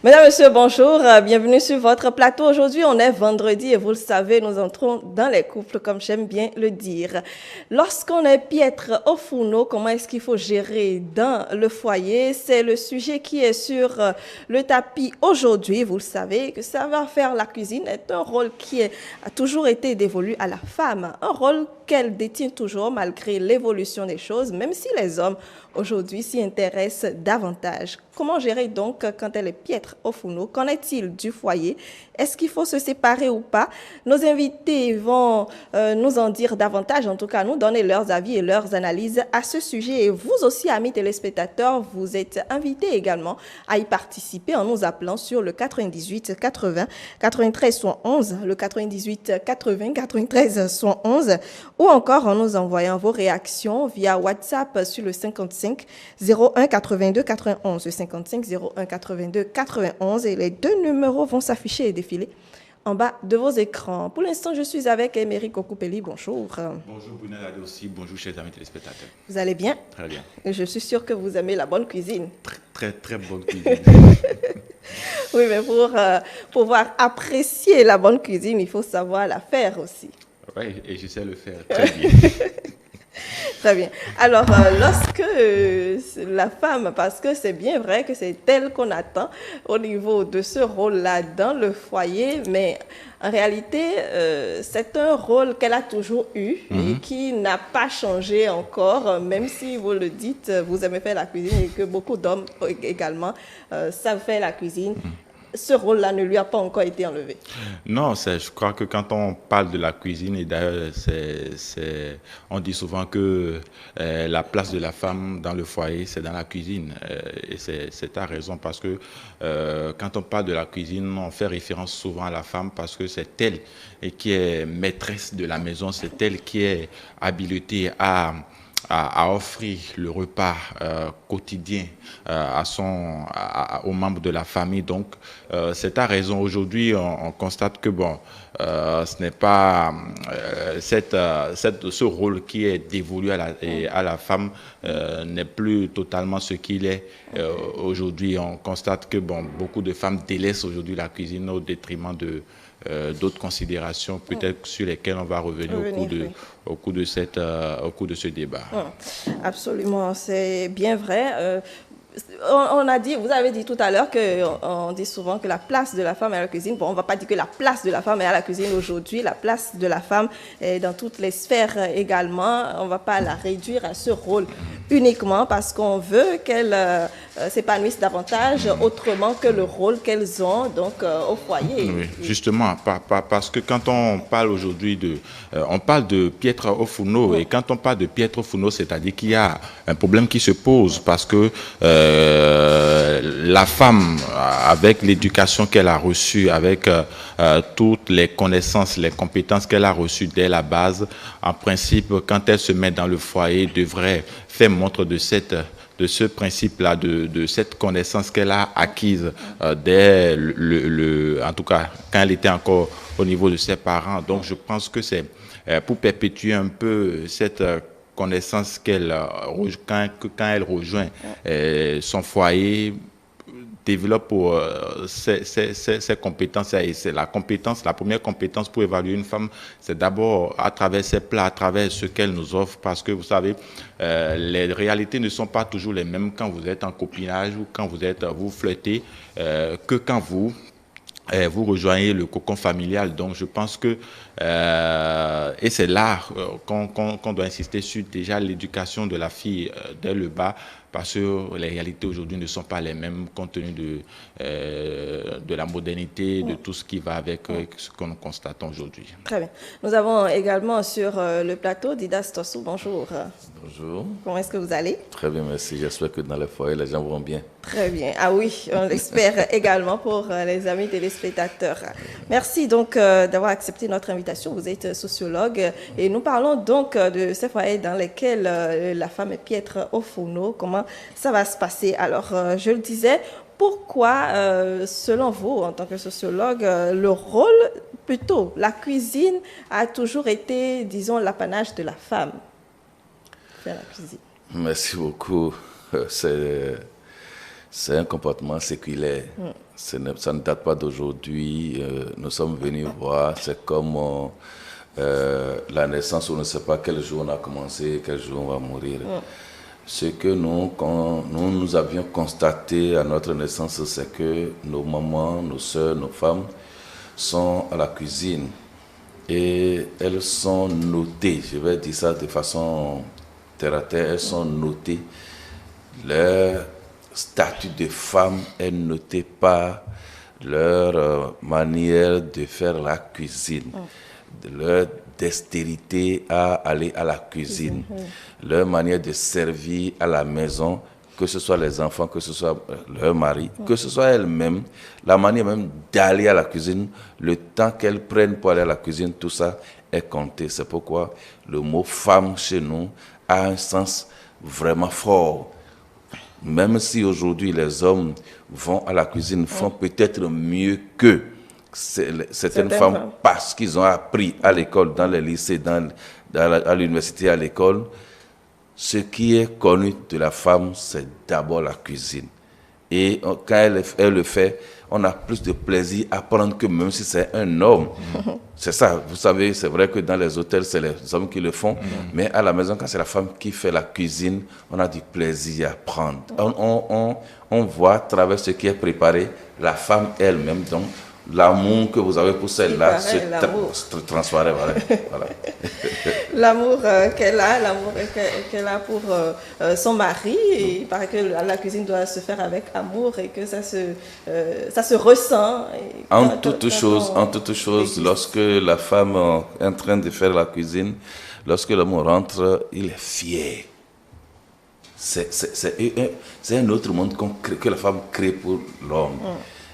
Mesdames, Messieurs, bonjour. Bienvenue sur votre plateau. Aujourd'hui, on est vendredi et vous le savez, nous entrons dans les couples, comme j'aime bien le dire. Lorsqu'on est piètre au fourneau, comment est-ce qu'il faut gérer dans le foyer? C'est le sujet qui est sur le tapis aujourd'hui. Vous le savez, que savoir faire la cuisine est un rôle qui a toujours été dévolu à la femme. Un rôle qu'elle détient toujours malgré l'évolution des choses, même si les hommes aujourd'hui s'y intéressent davantage. Comment gérer donc quand elle est piètre au fourneau? Qu'en est-il du foyer? Est-ce qu'il faut se séparer ou pas? Nos invités vont nous en dire davantage, en tout cas nous donner leurs avis et leurs analyses à ce sujet. Et vous aussi, amis téléspectateurs, vous êtes invités également à y participer en nous appelant sur le 98 80 93 111, le 98 80 93 111, ou encore en nous envoyant vos réactions via WhatsApp sur le 55 01 82 91, le 55 01 82 91, et les deux numéros vont s'afficher et défiler en bas de vos écrans. Pour l'instant, je suis avec Émeric Okupeli. Bonjour. Bonjour Brunel Adé aussi. Bonjour chers amis téléspectateurs. Vous allez bien? Très bien. Et je suis sûre que vous aimez la bonne cuisine. Très bonne cuisine. Oui, mais pour pouvoir apprécier la bonne cuisine, il faut savoir la faire aussi. Oui, et je sais le faire très bien. Très bien. Alors, lorsque la femme, parce que c'est bien vrai que c'est elle qu'on attend au niveau de ce rôle-là dans le foyer, mais en réalité, c'est un rôle qu'elle a toujours eu et qui n'a pas changé encore, même si vous le dites, vous aimez faire la cuisine et que beaucoup d'hommes également savent faire la cuisine. Ce rôle-là ne lui a pas encore été enlevé. Non, je crois que quand on parle de la cuisine, et d'ailleurs, on dit souvent que la place de la femme dans le foyer, c'est dans la cuisine. Et c'est ta raison, parce que quand on parle de la cuisine, on fait référence souvent à la femme parce que c'est elle qui est maîtresse de la maison, c'est elle qui est habilitée à offrir le repas quotidien aux membres de la famille. Donc, c'est ta raison. Aujourd'hui, on constate que ce n'est pas ce rôle qui est dévolu à la femme n'est plus totalement ce qu'il est. Aujourd'hui, on constate que beaucoup de femmes délaissent aujourd'hui la cuisine au détriment d'autres considérations, peut-être sur lesquelles on va revenir au cours de ce débat. Absolument, c'est bien vrai. On a dit, vous avez dit tout à l'heure qu'on dit souvent que la place de la femme est à la cuisine. Bon, on ne va pas dire que la place de la femme est à la cuisine aujourd'hui. La place de la femme est dans toutes les sphères également. On ne va pas la réduire à ce rôle uniquement parce qu'on veut qu'elles s'épanouissent davantage autrement que le rôle qu'elles ont donc au foyer. Oui, justement, parce que quand on parle aujourd'hui on parle de piètre au fourneau, et quand on parle de piètre au fourneau, c'est-à-dire qu'il y a un problème qui se pose parce que la femme, avec l'éducation qu'elle a reçue, avec toutes les connaissances, les compétences qu'elle a reçues dès la base, en principe, quand elle se met dans le foyer, devrait faire montre de ce principe-là, de cette connaissance qu'elle a acquise dès en tout cas, quand elle était encore au niveau de ses parents. Donc, je pense que c'est pour perpétuer un peu cette connaissance quand elle rejoint son foyer, développe ses compétences. Et c'est la première compétence pour évaluer une femme, c'est d'abord à travers ses plats, à travers ce qu'elle nous offre, parce que vous savez, les réalités ne sont pas toujours les mêmes quand vous êtes en copinage ou quand vous flirtez, que quand vous rejoignez le cocon familial. Donc je pense que et c'est là qu'on doit insister sur déjà l'éducation de la fille dès le bas, parce que les réalités aujourd'hui ne sont pas les mêmes compte tenu de la modernité, de tout ce qui va avec ce que nous constatons aujourd'hui. Très bien. Nous avons également sur le plateau Didas Tossou. Bonjour. Bonjour. Comment est-ce que vous allez? Très bien, merci. J'espère que dans les foyers, les gens vont bien. Très bien. Ah oui, on l'espère également pour les amis téléspectateurs. Merci donc d'avoir accepté notre invitation. Vous êtes sociologue et nous parlons donc de ces foyers dans lesquels la femme est piètre au fourneau. Comment ça va se passer? Alors, je le disais, pourquoi, selon vous, en tant que sociologue, le rôle, plutôt la cuisine, a toujours été, disons, l'apanage de la femme? Faire la cuisine. Merci beaucoup. C'est un comportement séculaire. Ça ne date pas d'aujourd'hui. Nous sommes venus voir. C'est comme la naissance où on ne sait pas quel jour on a commencé, quel jour on va mourir. Ce que nous avions constaté à notre naissance, c'est que nos mamans, nos soeurs, nos femmes sont à la cuisine. Et elles sont notées, je vais dire ça de façon terre à terre, elles sont notées. Leur statut de femme est noté par leur manière de faire la cuisine, leur dextérité à aller à la cuisine, leur manière de servir à la maison, que ce soit les enfants, que ce soit leur mari, que ce soit elles-mêmes, la manière même d'aller à la cuisine, le temps qu'elles prennent pour aller à la cuisine, tout ça est compté. C'est pourquoi le mot femme chez nous a un sens vraiment fort. Même si aujourd'hui les hommes vont à la cuisine, font peut-être mieux que certaines femmes parce qu'ils ont appris à l'école, dans les lycées, à l'université, à l'école. Ce qui est connu de la femme, c'est d'abord la cuisine. Et quand elle le fait, on a plus de plaisir à prendre que même si c'est un homme. C'est ça, vous savez, c'est vrai que dans les hôtels, c'est les hommes qui le font, mais à la maison, quand c'est la femme qui fait la cuisine, on a du plaisir à prendre. On voit à travers ce qui est préparé, la femme elle-même, donc l'amour que vous avez pour celle-là se transfère. Voilà. L'amour qu'elle a pour son mari. Et il paraît que la cuisine doit se faire avec amour et que ça se ressent. En toute chose, lorsque la femme est en train de faire la cuisine, lorsque l'homme rentre, il est fier. C'est un autre monde que la femme crée pour l'homme.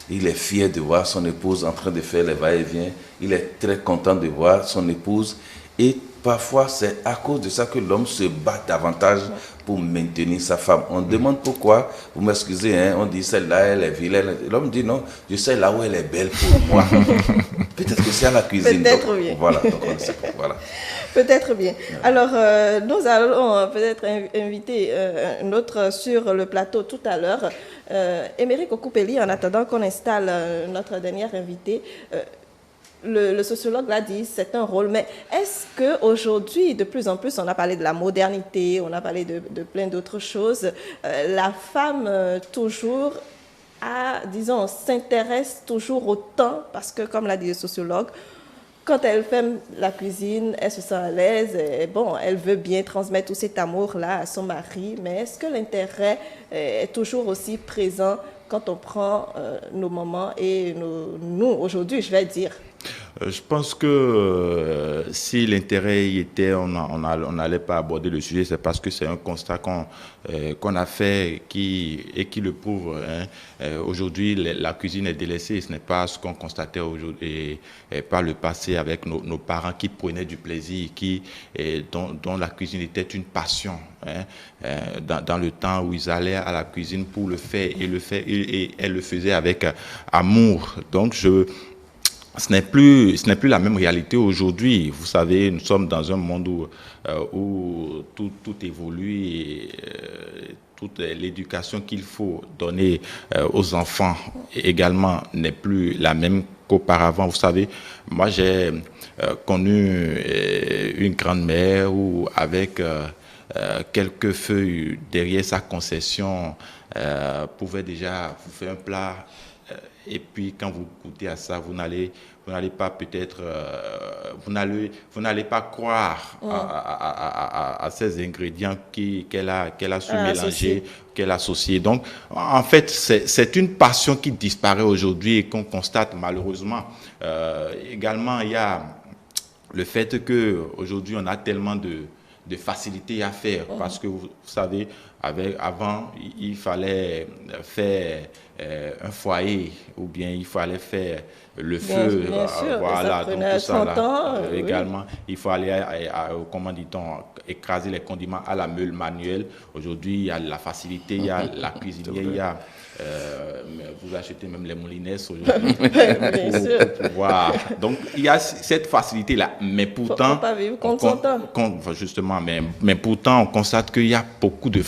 Il est fier de voir son épouse en train de faire les va-et-vient. Il est très content de voir son épouse. Et parfois, c'est à cause de ça que l'homme se bat davantage pour maintenir sa femme. On demande pourquoi. Vous m'excusez, hein, on dit celle-là, elle est vilaine. L'homme dit non, je sais là où elle est belle pour moi. Peut-être que c'est à la cuisine. Peut-être bien. Voilà, donc on sait, voilà. Peut-être bien. Alors, nous allons peut-être inviter un autre sur le plateau tout à l'heure. Émeric Okupeli, en attendant qu'on installe notre dernière invité, le sociologue l'a dit, c'est un rôle. Mais est-ce qu'aujourd'hui, de plus en plus, on a parlé de la modernité, on a parlé de plein d'autres choses, la femme toujours disons, s'intéresse toujours autant, parce que, comme l'a dit le sociologue, quand elle fait la cuisine, elle se sent à l'aise, et bon, elle veut bien transmettre tout cet amour-là à son mari, mais est-ce que l'intérêt est toujours aussi présent quand on prend nos moments et nous, aujourd'hui, je vais dire? Je pense que si l'intérêt y était, on n'allait pas aborder le sujet. C'est parce que c'est un constat qu'on a fait qui le prouve. Aujourd'hui, la cuisine est délaissée. Ce n'est pas ce qu'on constatait aujourd'hui par le passé avec nos parents qui prenaient du plaisir, dont la cuisine était une passion. Dans le temps où ils allaient à la cuisine pour le faire et elle le faisait avec amour. Donc, ce n'est plus la même réalité aujourd'hui. Vous savez, nous sommes dans un monde où tout évolue et toute l'éducation qu'il faut donner aux enfants également n'est plus la même qu'auparavant. Vous savez, moi j'ai connu une grand-mère où avec quelques feuilles derrière sa concession pouvait déjà vous faire un plat. Et puis quand vous goûtez à ça, vous n'allez pas peut-être, vous n'allez pas croire à ces ingrédients qu'elle a su mélanger, qu'elle a associés. Donc, en fait, c'est une passion qui disparaît aujourd'hui et qu'on constate malheureusement. Également, il y a le fait qu'aujourd'hui, on a tellement de facilité à faire parce que vous savez, avant, il fallait faire un foyer ou bien il fallait faire le feu, bien sûr, voilà, donc tout ça là. Également, oui. il faut aller, comment dit-on, écraser les condiments à la meule manuelle. Aujourd'hui, il y a la facilité, il y a la cuisinière, il y a vous achetez même les moulines aujourd'hui pour pouvoir. Donc il y a cette facilité là, mais pourtant faut pas vivre contre son temps. Justement, mais pourtant on constate qu'il y a beaucoup de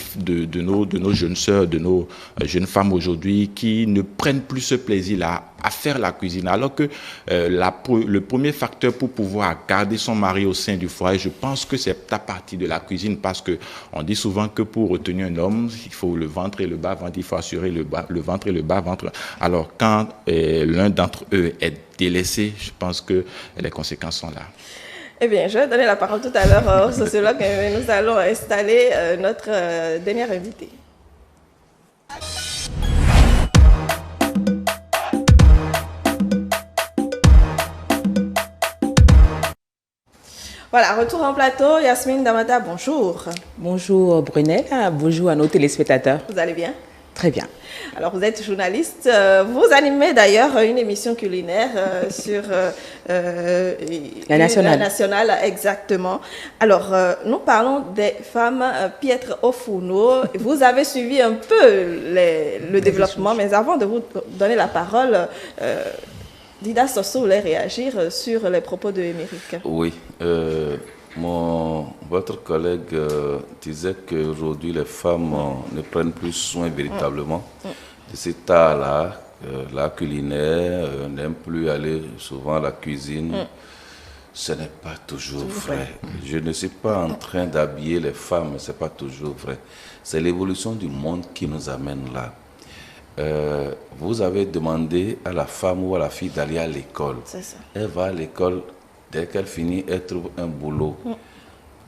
de nos jeunes sœurs, de nos jeunes femmes aujourd'hui qui ne prennent plus ce plaisir-là à faire la cuisine. Alors que le premier facteur pour pouvoir garder son mari au sein du foyer, je pense que c'est à partir de la cuisine, parce que on dit souvent que pour retenir un homme, il faut le ventre et le bas-ventre, il faut assurer le ventre et le bas-ventre. Alors quand l'un d'entre eux est délaissé, je pense que les conséquences sont là. Eh bien, je vais donner la parole tout à l'heure au sociologue, mais nous allons installer notre dernier invité. Voilà, retour en plateau. Yasmine Damata, bonjour. Bonjour Brunel, bonjour à nos téléspectateurs. Vous allez bien? Très bien. Alors, vous êtes journaliste. Vous animez d'ailleurs une émission culinaire sur la nationale. La nationale, exactement. Alors, nous parlons des femmes piètres au fourneau. Vous avez suivi un peu le développement, mais avant de vous donner la parole, Dida Soso voulait réagir sur les propos de Émeric. Oui. Votre collègue disait qu'aujourd'hui, les femmes ne prennent plus soin véritablement de cet art-là, l'art culinaire, n'aiment plus aller souvent à la cuisine. Ce n'est pas toujours vrai. Je ne suis pas en train d'habiller les femmes, mais ce n'est pas toujours vrai. C'est l'évolution du monde qui nous amène là. Vous avez demandé à la femme ou à la fille d'aller à l'école. C'est ça. Elle va à l'école, dès qu'elle finit, elle trouve un boulot.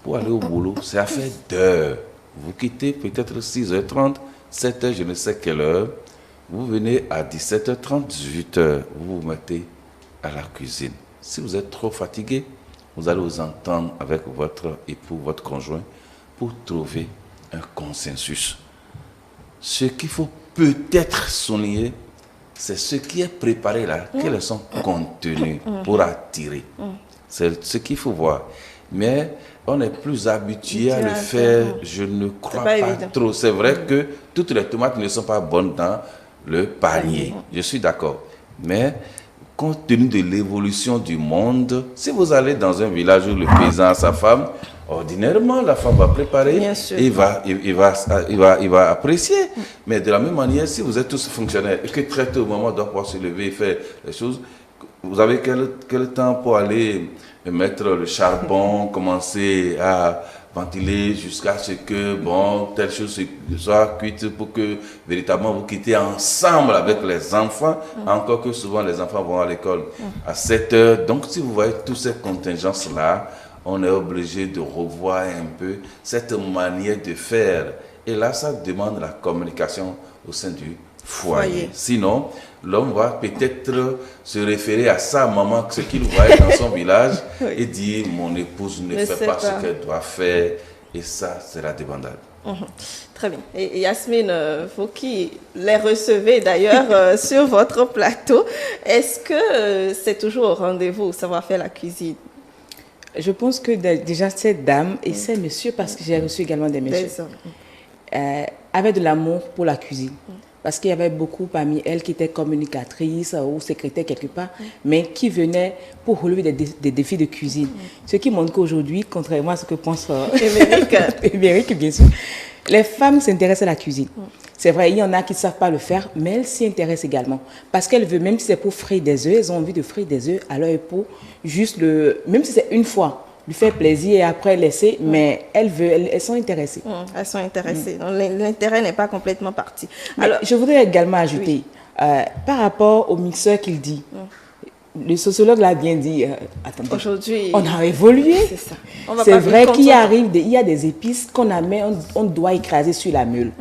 Pour aller au boulot, c'est affaire d'heures. Vous quittez peut-être 6h30, 7h, je ne sais quelle heure. Vous venez à 17h30, 18h. Vous vous mettez à la cuisine. Si vous êtes trop fatigué, vous allez vous entendre avec votre époux, votre conjoint, pour trouver un consensus. Ce qu'il faut peut-être souligner, c'est ce qui est préparé là, quels sont contenus pour attirer. C'est ce qu'il faut voir. Mais on est plus habitué à le faire, je ne crois pas trop. C'est vrai que toutes les tomates ne sont pas bonnes dans le panier, je suis d'accord. Mais compte tenu de l'évolution du monde, si vous allez dans un village où le paysan a sa femme, ordinairement, la femme va préparer et il va apprécier. Mais de la même manière, si vous êtes tous fonctionnaires et que très tôt, maman doit pouvoir se lever et faire les choses, vous avez quel temps pour aller mettre le charbon, commencer à ventiler jusqu'à ce que telle chose soit cuite pour que véritablement vous quittez ensemble avec les enfants, encore que souvent les enfants vont à l'école à 7 heures. Donc si vous voyez toutes ces contingences-là, on est obligé de revoir un peu cette manière de faire. Et là, ça demande la communication au sein du foyer. Sinon, l'homme va peut-être se référer à sa maman, ce qu'il voit dans son village, et dire « mon épouse ne fait pas ce qu'elle doit faire ». Et ça, c'est la débandade. Très bien. Et Yasmine, vous qui les recevez d'ailleurs sur votre plateau, est-ce que c'est toujours au rendez-vous, savoir faire la cuisine? Je pense que déjà cette dame et ces messieurs, parce que j'ai reçu également des messieurs, avaient de l'amour pour la cuisine. Parce qu'il y avait beaucoup parmi elles qui étaient communicatrices ou secrétaires quelque part, mais qui venaient pour relever des défis de cuisine. Ce qui montre qu'aujourd'hui, contrairement à ce que pense Émeric, bien sûr, les femmes s'intéressent à la cuisine. C'est vrai, il y en a qui ne savent pas le faire, mais elles s'y intéressent également. Parce qu'elles veulent, même si c'est pour frire des œufs, elles ont envie de frire des œufs à leur époux, même si c'est une fois, lui faire plaisir et après laisser, mais elles sont intéressées. Elles sont intéressées. Donc, l'intérêt n'est pas complètement parti. Alors, je voudrais également ajouter, par rapport au mixeur qu'il dit, le sociologue l'a bien dit, attendez, aujourd'hui, on a évolué. C'est vrai qu'il y a des épices qu'on on doit écraser sur la meule.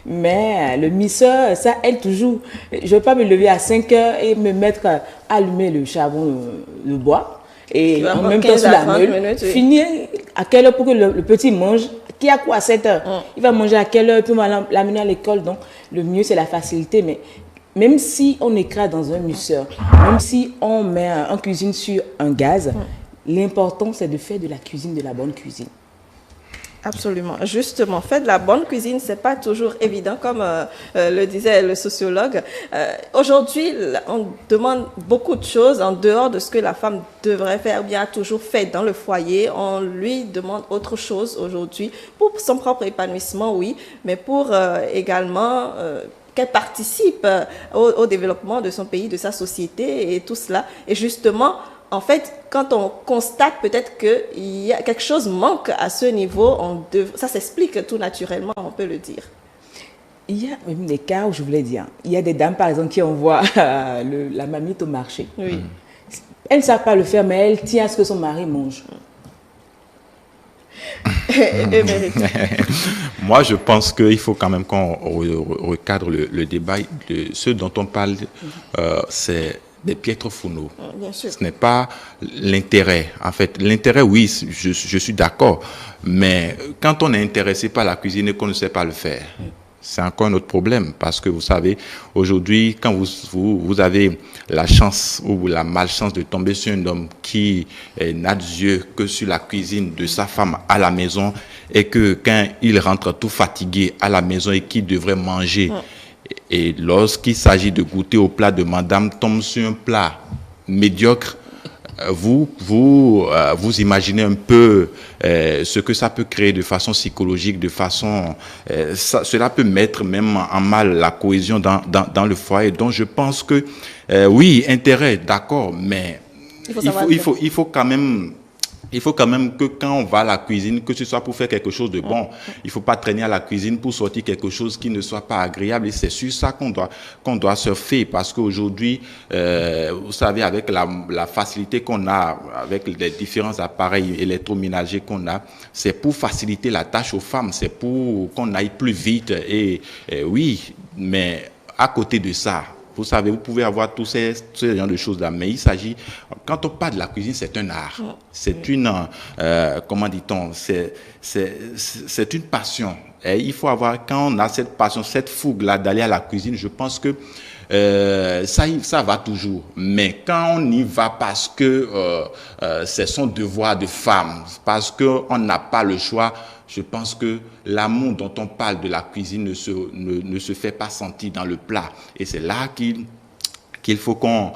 Mais le mixeur, ça aide toujours. Je ne vais pas me lever à 5 heures et me mettre à allumer le charbon, le bois. Et en même temps sur la meule, finir à quelle heure pour que le petit mange, qui a quoi à 7 heures. Il va manger à quelle heure, puis on va l'amener à l'école. Donc le mieux c'est la facilité. Mais même si on écrase dans un mixeur, même si on met en cuisine sur un gaz, l'important c'est de faire de la cuisine, de la bonne cuisine. Absolument. Justement, faire de la bonne cuisine, c'est pas toujours évident, comme le disait le sociologue. Aujourd'hui, on demande beaucoup de choses en dehors de ce que la femme devrait faire, bien a toujours fait dans le foyer. On lui demande autre chose aujourd'hui pour son propre épanouissement, oui, mais pour également qu'elle participe au développement de son pays, de sa société et tout cela. Et justement, en fait, quand on constate peut-être qu'il y a quelque chose manque à ce niveau, ça s'explique tout naturellement, on peut le dire. Il y a même des cas où je voulais dire, il y a des dames par exemple qui envoient la mamite au marché. Oui. Elles ne savent pas le faire, mais elles tiennent à ce que son mari mange. Moi, je pense qu'il faut quand même qu'on recadre le débat. Ce dont on parle, c'est des piètres fourneaux. Bien sûr. Ce n'est pas l'intérêt. En fait, l'intérêt, oui, je suis d'accord. Mais quand on est intéressé par la cuisine et qu'on ne sait pas le faire, c'est encore un autre problème. Parce que vous savez, aujourd'hui, quand vous avez la chance ou la malchance de tomber sur un homme qui n'a d'yeux que sur la cuisine de sa femme à la maison et que quand il rentre tout fatigué à la maison et qu'il devrait manger, et lorsqu'il s'agit de goûter au plat de madame, tombe sur un plat médiocre, vous imaginez un peu ce que ça peut créer de façon psychologique, de façon... cela peut mettre même en mal la cohésion dans le foyer. Donc je pense que, oui, intérêt, d'accord, mais il faut quand même... Il faut quand même que quand on va à la cuisine, que ce soit pour faire quelque chose de bon, il ne faut pas traîner à la cuisine pour sortir quelque chose qui ne soit pas agréable. Et c'est sur ça qu'on doit surfer. Parce qu'aujourd'hui, vous savez, avec la facilité qu'on a, avec les différents appareils électroménagers qu'on a, c'est pour faciliter la tâche aux femmes, c'est pour qu'on aille plus vite. Et oui, mais à côté de ça, vous savez, vous pouvez avoir tous ces genres de choses-là, mais il s'agit, quand on parle de la cuisine, c'est un art. C'est une, comment dit-on, c'est une passion. Et il faut avoir, quand on a cette passion, cette fougue-là d'aller à la cuisine, je pense que ça va toujours. Mais quand on y va parce que c'est son devoir de femme, parce qu'on n'a pas le choix, je pense que l'amour dont on parle de la cuisine ne se fait pas sentir dans le plat. Et c'est là qu'il faut qu'on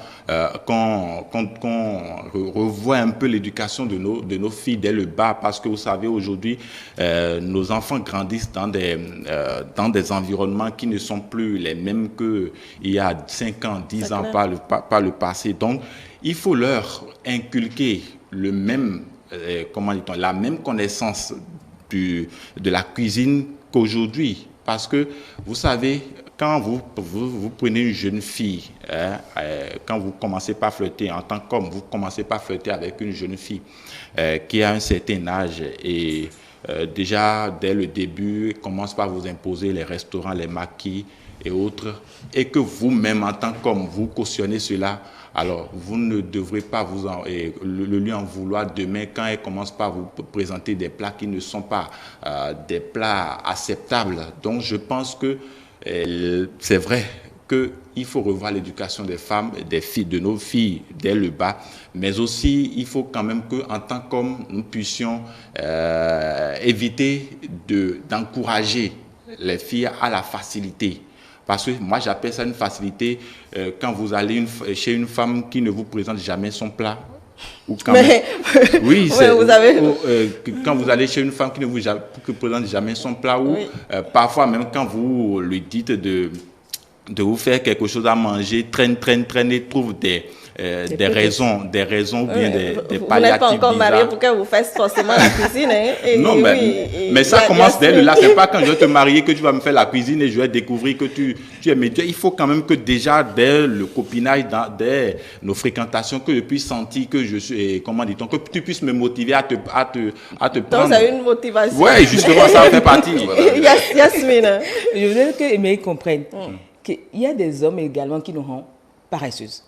revoie un peu l'éducation de nos filles dès le bas, parce que vous savez, aujourd'hui, nos enfants grandissent dans des environnements qui ne sont plus les mêmes qu'il y a 5 ans, 10 ans par le passé. Donc, il faut leur inculquer la même connaissance de la cuisine qu'aujourd'hui. Parce que, vous savez, quand vous prenez une jeune fille, quand vous commencez par flirter en tant qu'homme, vous commencez par flirter avec une jeune fille qui a un certain âge et déjà, dès le début, commence par vous imposer les restaurants, les maquis et autres, et que vous-même, en tant qu'homme, vous cautionnez cela, alors vous ne devrez pas le lui en vouloir demain quand elle commence par vous présenter des plats qui ne sont pas des plats acceptables. Donc je pense que c'est vrai qu'il faut revoir l'éducation des femmes, des filles, de nos filles dès le bas, mais aussi il faut quand même qu'en tant qu'hommes, nous puissions éviter d'encourager les filles à la facilité. Parce que moi, j'appelle ça une facilité quand vous allez chez une femme qui ne vous présente jamais son plat. Ou quand oui, quand vous allez chez une femme qui ne vous présente jamais son plat, ou parfois même quand vous lui dites de vous faire quelque chose à manger, traîne, trouve des raisons ou bien des palliatifs. Vous n'êtes pas encore marié pour que vous fassiez forcément la cuisine. Non, mais ça commence dès là. C'est pas quand je vais te marier que tu vas me faire la cuisine et je vais découvrir que tu es médiocre. Il faut quand même que déjà, dès le copinage, dès nos fréquentations, que je puisse sentir que je suis, que tu puisses me motiver à te prendre. Donc, ça a une motivation. Oui, justement, ça en fait partie. Yasmine. Je voudrais que Aimé comprenne qu'il y a des hommes également qui nous rendent paresseuses.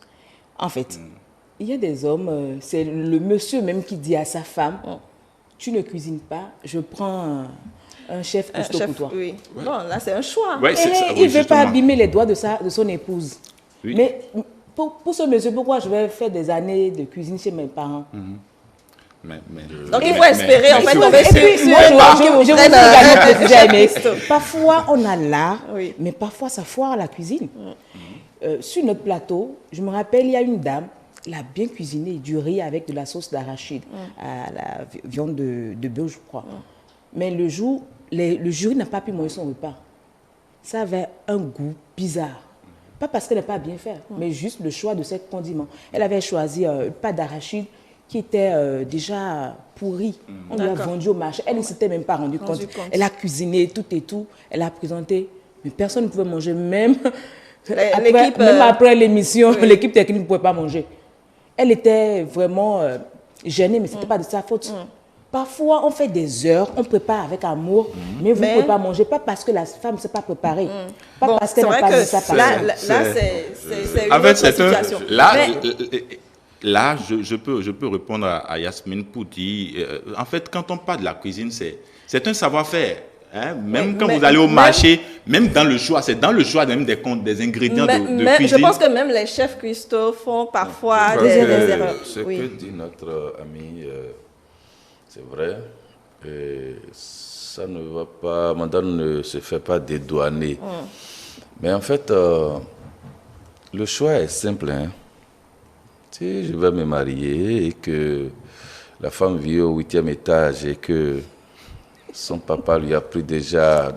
En fait, il y a des hommes, c'est le monsieur même qui dit à sa femme, tu ne cuisines pas, je prends un chef cuistot pour toi. Oui. Non, là c'est un choix. Ouais, il ne veut pas abîmer les doigts de son épouse. Oui. Mais pour ce monsieur, pourquoi je vais faire des années de cuisine chez mes parents? Donc, il faut espérer, en fait, on va parfois, on a l'art, mais parfois, ça foire à la cuisine. Sur notre plateau, je me rappelle, il y a une dame, elle a bien cuisiné du riz avec de la sauce d'arachide, à la viande de bœuf, je crois. Mais le jour, le jury n'a pas pu manger son repas. Ça avait un goût bizarre. Pas parce qu'elle n'a pas bien fait, mais juste le choix de ces condiments. Elle avait choisi pas d'arachide qui était déjà pourri. On lui a vendu au marché. Elle ne s'était même pas rendue compte. Elle a cuisiné tout et tout. Elle a présenté. Mais personne ne pouvait manger. Même après l'émission, l'équipe technique ne pouvait pas manger. Elle était vraiment gênée, mais ce n'était pas de sa faute. Parfois, on fait des heures, on prépare avec amour, mais vous ne pouvez pas manger. Pas parce que la femme ne s'est pas préparée. Pas parce qu'elle n'a pas dit ça. Là, c'est une autre situation. Là, je peux répondre à Yasmine pour dire, en fait, quand on parle de la cuisine, c'est un savoir-faire. Hein? Même quand vous allez au marché, même dans le choix, c'est dans le choix même des ingrédients de cuisine. Je pense que même les chefs cuistots font parfois des erreurs. Ce que dit notre ami, c'est vrai. Et ça ne va pas, madame ne se fait pas dédouaner. Mais en fait, le choix est simple. Hein? Si je vais me marier et que la femme vit au 8e étage et que son papa lui a pris déjà,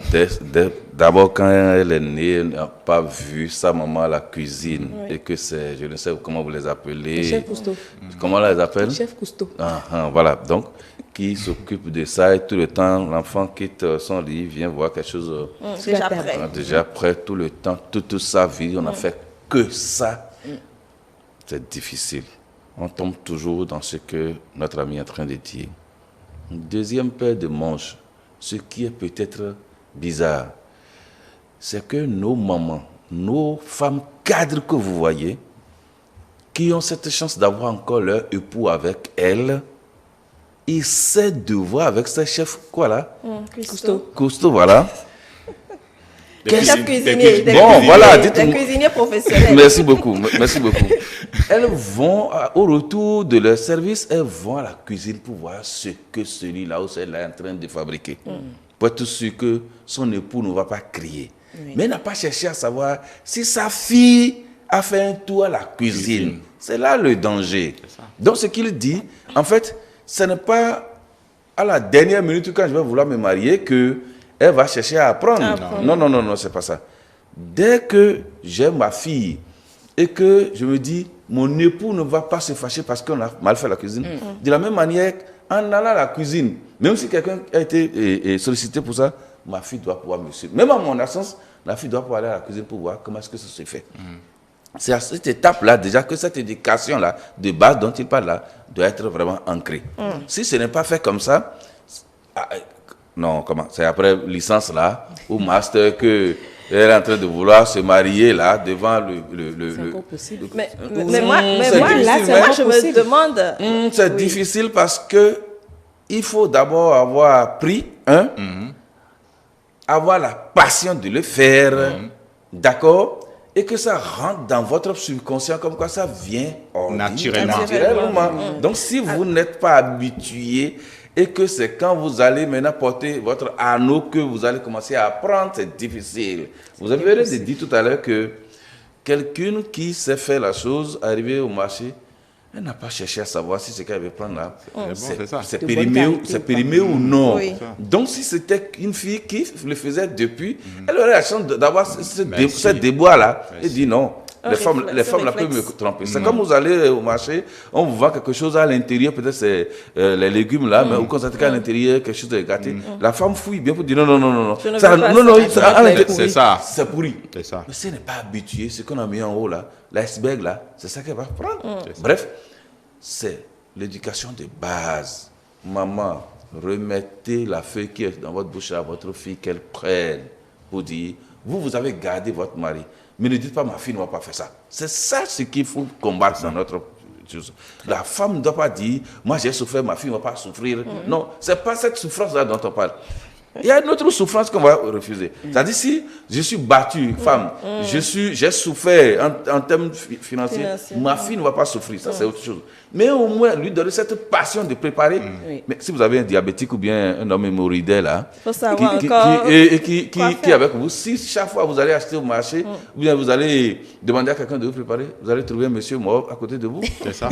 d'abord quand elle est née, elle n'a pas vu sa maman à la cuisine. Et que c'est, je ne sais comment vous les appelez. Chef Cousteau. Comment on les appelle? Chef Cousteau. Voilà, donc, qui s'occupe de ça et tout le temps, l'enfant quitte son lit, vient voir quelque chose déjà prêt. Déjà prêt tout le temps, toute sa vie, on n'a fait que ça. C'est difficile. On tombe toujours dans ce que notre ami est en train de dire. Une deuxième paire de manches, ce qui est peut-être bizarre, c'est que nos mamans, nos femmes cadres que vous voyez, qui ont cette chance d'avoir encore leur époux avec elles, ils essaient de voir avec ces chefs, quoi là? Cousteau, voilà. Des chefs cuisiniers. Des cuisiniers professionnels. Merci beaucoup. Elles vont, au retour de leur service, elles vont à la cuisine pour voir ce que celui-là ou celle-là est en train de fabriquer. Pour être sûr que son époux ne va pas crier. Mais elle n'a pas cherché à savoir si sa fille a fait un tour à la cuisine. C'est là le danger. Donc ce qu'il dit, en fait, ce n'est pas à la dernière minute quand je vais vouloir me marier que elle va chercher à apprendre. Non, c'est pas ça. Dès que j'ai ma fille et que je me dis, mon époux ne va pas se fâcher parce qu'on a mal fait la cuisine. De la même manière, en allant à la cuisine, même si quelqu'un a été sollicité pour ça, ma fille doit pouvoir me suivre. Même à mon absence, la fille doit pouvoir aller à la cuisine pour voir comment est-ce que ça se fait. C'est à cette étape-là, déjà, que cette éducation-là, de base dont il parle là, doit être vraiment ancrée. Si ce n'est pas fait comme ça, c'est après licence là, ou master que elle est en train de vouloir se marier là, devant le c'est encore possible. Mais moi, je me demande... c'est difficile parce que il faut d'abord avoir appris, avoir la passion de le faire, d'accord, et que ça rentre dans votre subconscient comme quoi ça vient naturellement. Donc si vous n'êtes pas habitué et que c'est quand vous allez maintenant porter votre anneau que vous allez commencer à apprendre, c'est difficile. Vous avez dit tout à l'heure que quelqu'un qui sait faire la chose, arrivé au marché, elle n'a pas cherché à savoir si ce qu'elle veut prendre là, c'est périmé ou non. Donc si c'était une fille qui le faisait depuis, elle aurait la chance d'avoir ce débois là et dit non. Les femmes là peuvent me tromper. C'est comme vous allez au marché, on vous vend quelque chose à l'intérieur, peut-être c'est les légumes là, mais vous constatez qu'à l'intérieur, quelque chose de gâté. La femme fouille bien pour dire non. C'est ça. C'est pourri. C'est ça. Mais si elle n'est pas habituée, ce qu'on a mis en haut là, l'iceberg là, c'est ça qu'elle va prendre. Bref, c'est l'éducation de base. Maman, remettez la feuille qui est dans votre bouche à votre fille, qu'elle prenne pour dire, vous avez gardé votre mari. Mais ne dites pas, ma fille ne va pas faire ça. C'est ça ce qu'il faut combattre dans notre chose. La femme ne doit pas dire, moi j'ai souffert, ma fille ne va pas souffrir. Non, ce n'est pas cette souffrance-là dont on parle. Il y a une autre souffrance qu'on va refuser. C'est-à-dire, si je suis battue, femme, j'ai souffert en termes financiers, ma fille ne va pas souffrir, ça c'est autre chose. Mais au moins, lui donner cette passion de préparer. Mais si vous avez un diabétique ou bien un homme hémorroïdé là, faut savoir qui est avec vous, si chaque fois vous allez acheter au marché, ou bien vous allez demander à quelqu'un de vous préparer, vous allez trouver un monsieur mort à côté de vous. C'est ça.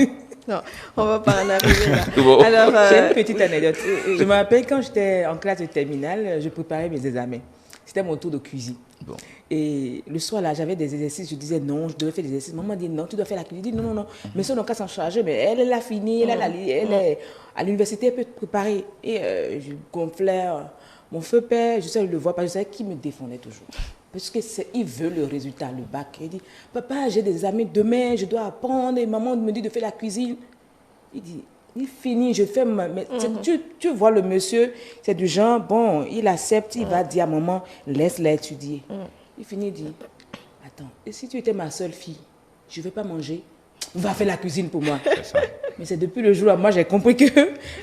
Non, on va pas en arriver là. Bon. Alors, J'ai une petite anecdote. Je me rappelle quand j'étais en classe de terminale, je préparais mes examens. C'était mon tour de cuisine. Bon. Et le soir, là, j'avais des exercices. Je disais non, je devais faire des exercices. Maman dit non, tu dois faire la cuisine. Je dis non. Mais ça, on n'a qu'à s'en charger. Mais elle l'a fini, elle est à l'université, elle peut te préparer. Et je gonflais mon feu père, je sais, je le vois pas, je sais qui me défendait toujours. Parce qu'il veut le résultat, le bac. Il dit, papa, j'ai des amis demain, je dois apprendre. Et maman me dit de faire la cuisine. Il dit, il finit, je fais mais tu vois le monsieur, c'est du genre, bon, il accepte, il va dire à maman, laisse-la étudier. Il finit, il dit, attends, et si tu étais ma seule fille, je ne vais pas manger, va faire la cuisine pour moi. Mais c'est depuis le jour où moi j'ai compris que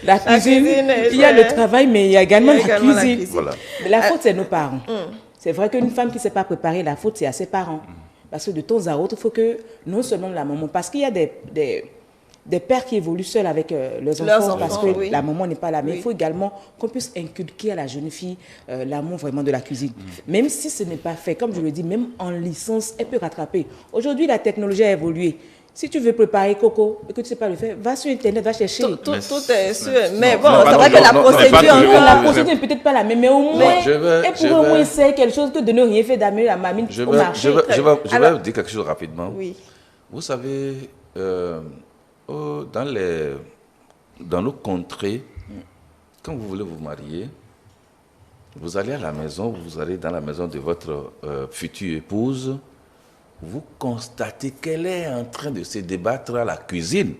la cuisine, il y a le travail, mais il y a également la cuisine. Voilà. Mais la faute, c'est nos parents. C'est vrai qu'une femme qui ne s'est pas préparée, la faute, c'est à ses parents. Parce que de temps à autre, il faut que, non seulement la maman, parce qu'il y a des pères qui évoluent seuls avec leurs enfants parce que la maman n'est pas là. Mais il faut également qu'on puisse inculquer à la jeune fille l'amour vraiment de la cuisine. Même si ce n'est pas fait, comme je le dis, même en licence, elle peut rattraper. Aujourd'hui, la technologie a évolué. Si tu veux préparer coco et que tu ne sais pas le faire, va sur Internet, va chercher. Tout est sûr. Mais bon, c'est vrai que la procédure... La procédure n'est peut-être pas la même, mais au moins, elle pourrait au moins essayer quelque chose que de ne rien faire d'amener la mamine au marché. Je vais vous dire quelque chose rapidement. Oui. Vous savez, dans nos contrées, quand vous voulez vous marier, vous allez à la maison, vous allez dans la maison de votre future épouse, vous constatez qu'elle est en train de se débattre à la cuisine.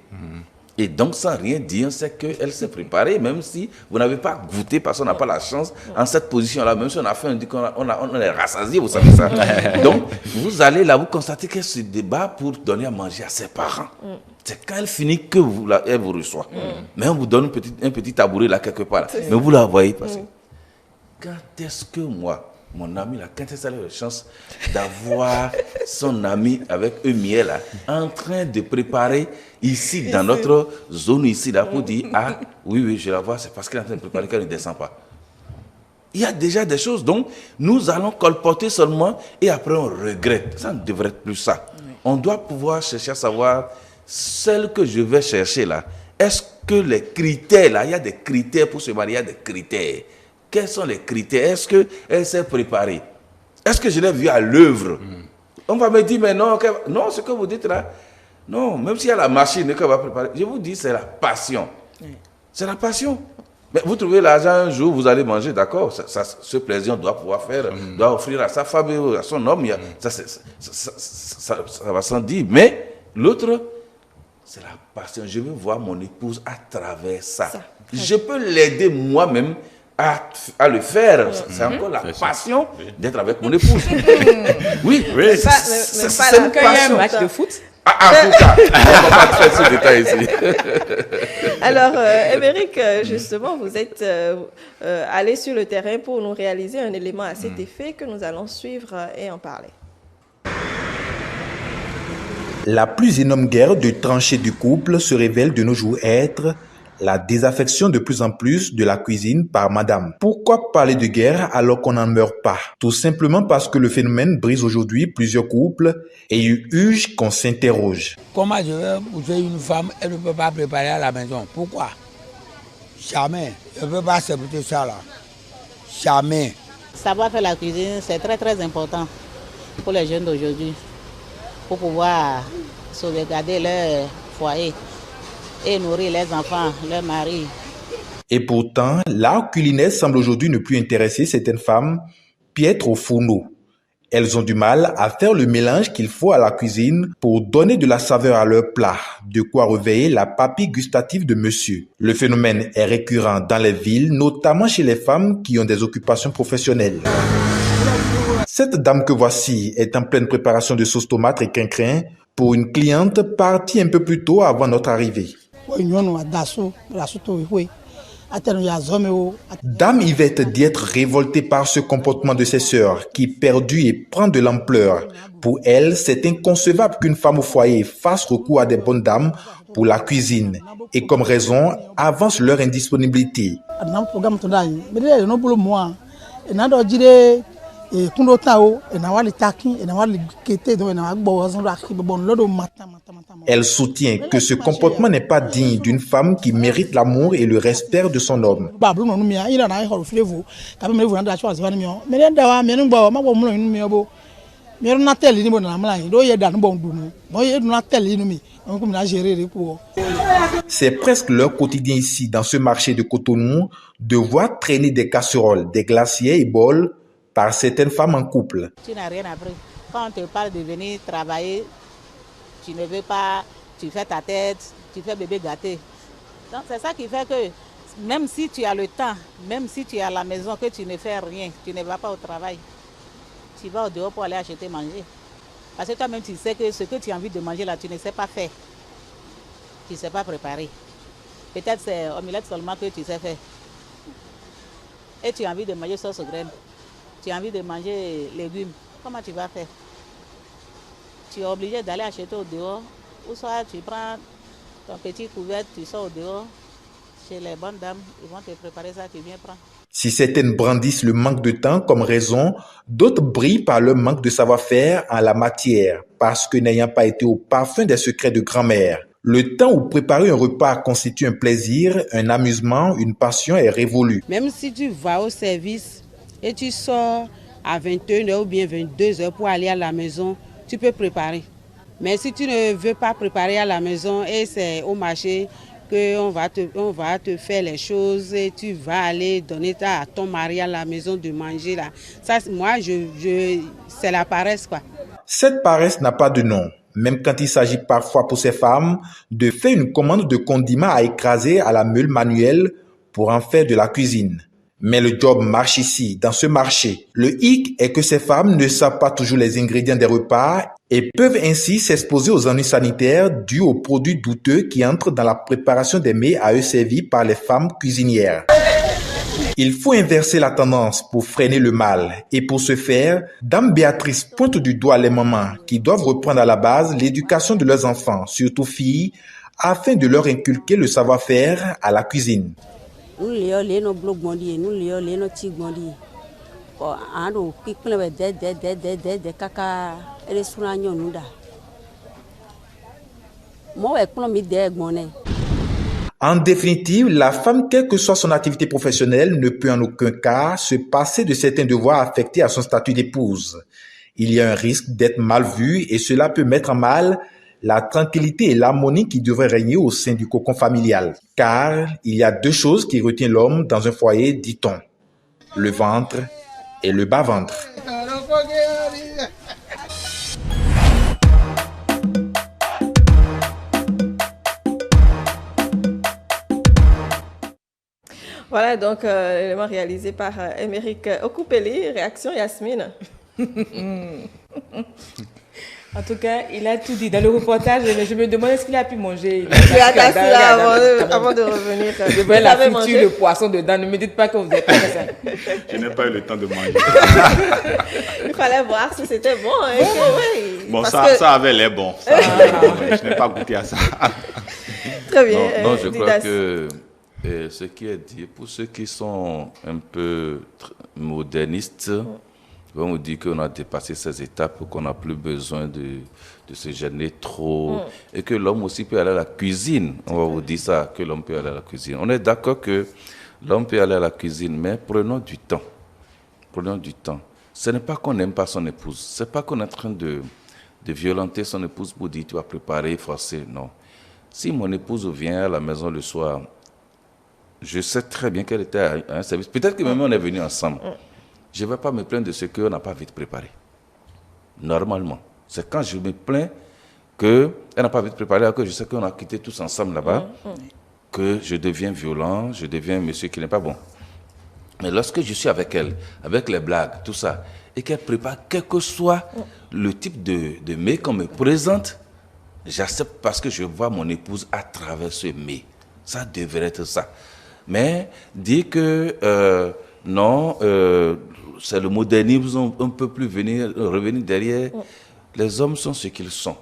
Et donc, sans rien dire, c'est qu'elle s'est préparée, même si vous n'avez pas goûté, parce qu'on n'a pas la chance, en cette position-là, même si on a fait un dit qu'on est rassasié, vous savez ça. Donc, vous allez là, vous constatez qu'elle se débat pour donner à manger à ses parents. C'est quand elle finit que elle vous reçoit. Mais on vous donne un petit tabouret là, quelque part. Là. Mais vous la voyez passer. Quand est-ce que moi, mon ami là, quand est-ce qu'elle a la chance d'avoir son ami avec un miel là, en train de préparer ici, dans notre zone ici, là, pour dire, ah, oui, je la vois, c'est parce qu'elle est en train de préparer qu'elle ne descend pas. Il y a déjà des choses, donc nous allons colporter seulement et après on regrette. Ça ne devrait être plus ça. On doit pouvoir chercher à savoir, celle que je vais chercher là, est-ce que les critères là, il y a des critères pour se marier, il y a des critères. Quels sont les critères? Est-ce qu'elle s'est préparée? Est-ce que je l'ai vue à l'œuvre? On va me dire, mais non, ce que vous dites là, non, même s'il y a la machine qu'elle va préparer, je vous dis, c'est la passion. C'est la passion. Mais vous trouvez l'argent un jour, vous allez manger, d'accord, ce plaisir, on doit pouvoir faire, doit offrir à sa femme et à son homme, ça va sans dire. Mais l'autre, c'est la passion. Je veux voir mon épouse à travers ça. Je peux l'aider moi-même à le faire. C'est encore la passion d'être avec mon épouse. Oui, c'est une passion. Un match de foot. En tout cas, on va pas faire ce détail ici. Alors, Émeric, justement, vous êtes allé sur le terrain pour nous réaliser un élément à cet effet que nous allons suivre et en parler. La plus énorme guerre de tranchées du couple se révèle de nos jours être la désaffection de plus en plus de la cuisine par madame. Pourquoi parler de guerre alors qu'on n'en meurt pas? Tout simplement parce que le phénomène brise aujourd'hui plusieurs couples et il urge qu'on s'interroge. Comment je vais bouger une femme, elle ne peut pas préparer à la maison? Pourquoi? Jamais. Je ne peux pas accepter ça là. Jamais. Savoir faire la cuisine, c'est très très important pour les jeunes d'aujourd'hui, pour pouvoir sauvegarder leur foyer et nourrir les enfants, leurs maris. Et pourtant, l'art culinaire semble aujourd'hui ne plus intéresser certaines femmes piètres au fourneau. Elles ont du mal à faire le mélange qu'il faut à la cuisine pour donner de la saveur à leur plat, de quoi réveiller la papille gustative de monsieur. Le phénomène est récurrent dans les villes, notamment chez les femmes qui ont des occupations professionnelles. Cette dame que voici est en pleine préparation de sauce tomate et quinquin pour une cliente partie un peu plus tôt avant notre arrivée. Dame Yvette dit être révoltée par ce comportement de ses sœurs qui perdure et prend de l'ampleur. Pour elle, c'est inconcevable qu'une femme au foyer fasse recours à des bonnes dames pour la cuisine et comme raison avance leur indisponibilité. Elle soutient que ce comportement n'est pas digne d'une femme qui mérite l'amour et le respect de son homme. C'est presque leur quotidien ici, dans ce marché de Cotonou, de voir traîner des casseroles, des glaciers et bols par certaines femmes en couple. Tu n'as rien appris. Quand on te parle de venir travailler, tu ne veux pas, tu fais ta tête, tu fais bébé gâté. Donc c'est ça qui fait que même si tu as le temps, même si tu es à la maison, que tu ne fais rien, tu ne vas pas au travail, tu vas au dehors pour aller acheter manger. Parce que toi-même tu sais que ce que tu as envie de manger là, tu ne sais pas faire. Tu ne sais pas préparer. Peut-être c'est omelette seulement que tu sais faire. Et tu as envie de manger sauce aux graines. Tu as envie de manger légumes. Comment tu vas faire? Tu es obligé d'aller acheter au dehors. Ou soit tu prends ton petit couvert, tu sors au dehors. Chez les bonnes dames, ils vont te préparer ça, tu viens prendre. Si certaines brandissent le manque de temps comme raison, d'autres brillent par leur manque de savoir-faire en la matière, parce que n'ayant pas été au parfum des secrets de grand-mère. Le temps où préparer un repas constitue un plaisir, un amusement, une passion est révolu. Même si tu vas au service et tu sors à 21h ou bien 22h pour aller à la maison, tu peux préparer. Mais si tu ne veux pas préparer à la maison et c'est au marché qu'on va te faire les choses et tu vas aller donner à ton mari à la maison de manger là. Ça, moi, c'est la paresse quoi. Cette paresse n'a pas de nom, même quand il s'agit parfois pour ces femmes de faire une commande de condiments à écraser à la meule manuelle pour en faire de la cuisine. Mais le job marche ici, dans ce marché. Le hic est que ces femmes ne savent pas toujours les ingrédients des repas et peuvent ainsi s'exposer aux ennuis sanitaires dus aux produits douteux qui entrent dans la préparation des mets à eux servis par les femmes cuisinières. Il faut inverser la tendance pour freiner le mal. Et pour ce faire, Dame Béatrice pointe du doigt les mamans qui doivent reprendre à la base l'éducation de leurs enfants, surtout filles, afin de leur inculquer le savoir-faire à la cuisine. En définitive, la femme, quelle que soit son activité professionnelle, ne peut en aucun cas se passer de certains devoirs affectés à son statut d'épouse. Il y a un risque d'être mal vu et cela peut mettre en mal la tranquillité et l'harmonie qui devraient régner au sein du cocon familial. Car il y a deux choses qui retiennent l'homme dans un foyer, dit-on. Le ventre et le bas-ventre. Voilà donc l'élément réalisé par Émeric Okupeli. Réaction Yasmine. En tout cas, il a tout dit dans le reportage, mais je me demande est-ce qu'il a pu manger. Il a taxé avant de revenir. Je vois la friture, le poisson dedans. Ne me dites pas que vous n'avez pas fait ça. Je n'ai pas eu le temps de manger. Il fallait voir si c'était bon. Hein, oui. Bon, ça avait l'air bon. Je n'ai pas goûté à ça. Très bien. Non, je crois que ce qui est dit, pour ceux qui sont un peu modernistes, on nous dit qu'on a dépassé ces étapes, qu'on n'a plus besoin de se gêner trop, et que l'homme aussi peut aller à la cuisine. On va vous dire ça, que l'homme peut aller à la cuisine. On est d'accord que l'homme peut aller à la cuisine, mais prenons du temps. Prenons du temps. Ce n'est pas qu'on n'aime pas son épouse. Ce n'est pas qu'on est en train de violenter son épouse pour dire tu vas préparer, forcer. Non. Si mon épouse vient à la maison le soir, je sais très bien qu'elle était à un service. Peut-être que même on est venus ensemble. Je ne vais pas me plaindre de ce qu'on n'a pas vite préparé. Normalement. C'est quand je me plains qu'elle n'a pas vite préparé, alors que je sais qu'on a quitté tous ensemble là-bas, que je deviens violent, je deviens un monsieur qui n'est pas bon. Mais lorsque je suis avec elle, avec les blagues, tout ça, et qu'elle prépare quel que soit le type de mets qu'on me présente, j'accepte parce que je vois mon épouse à travers ce mets. Ça devrait être ça. Mais dire que non, c'est le modernisme, on ne peut plus revenir derrière. Les hommes sont ce qu'ils sont.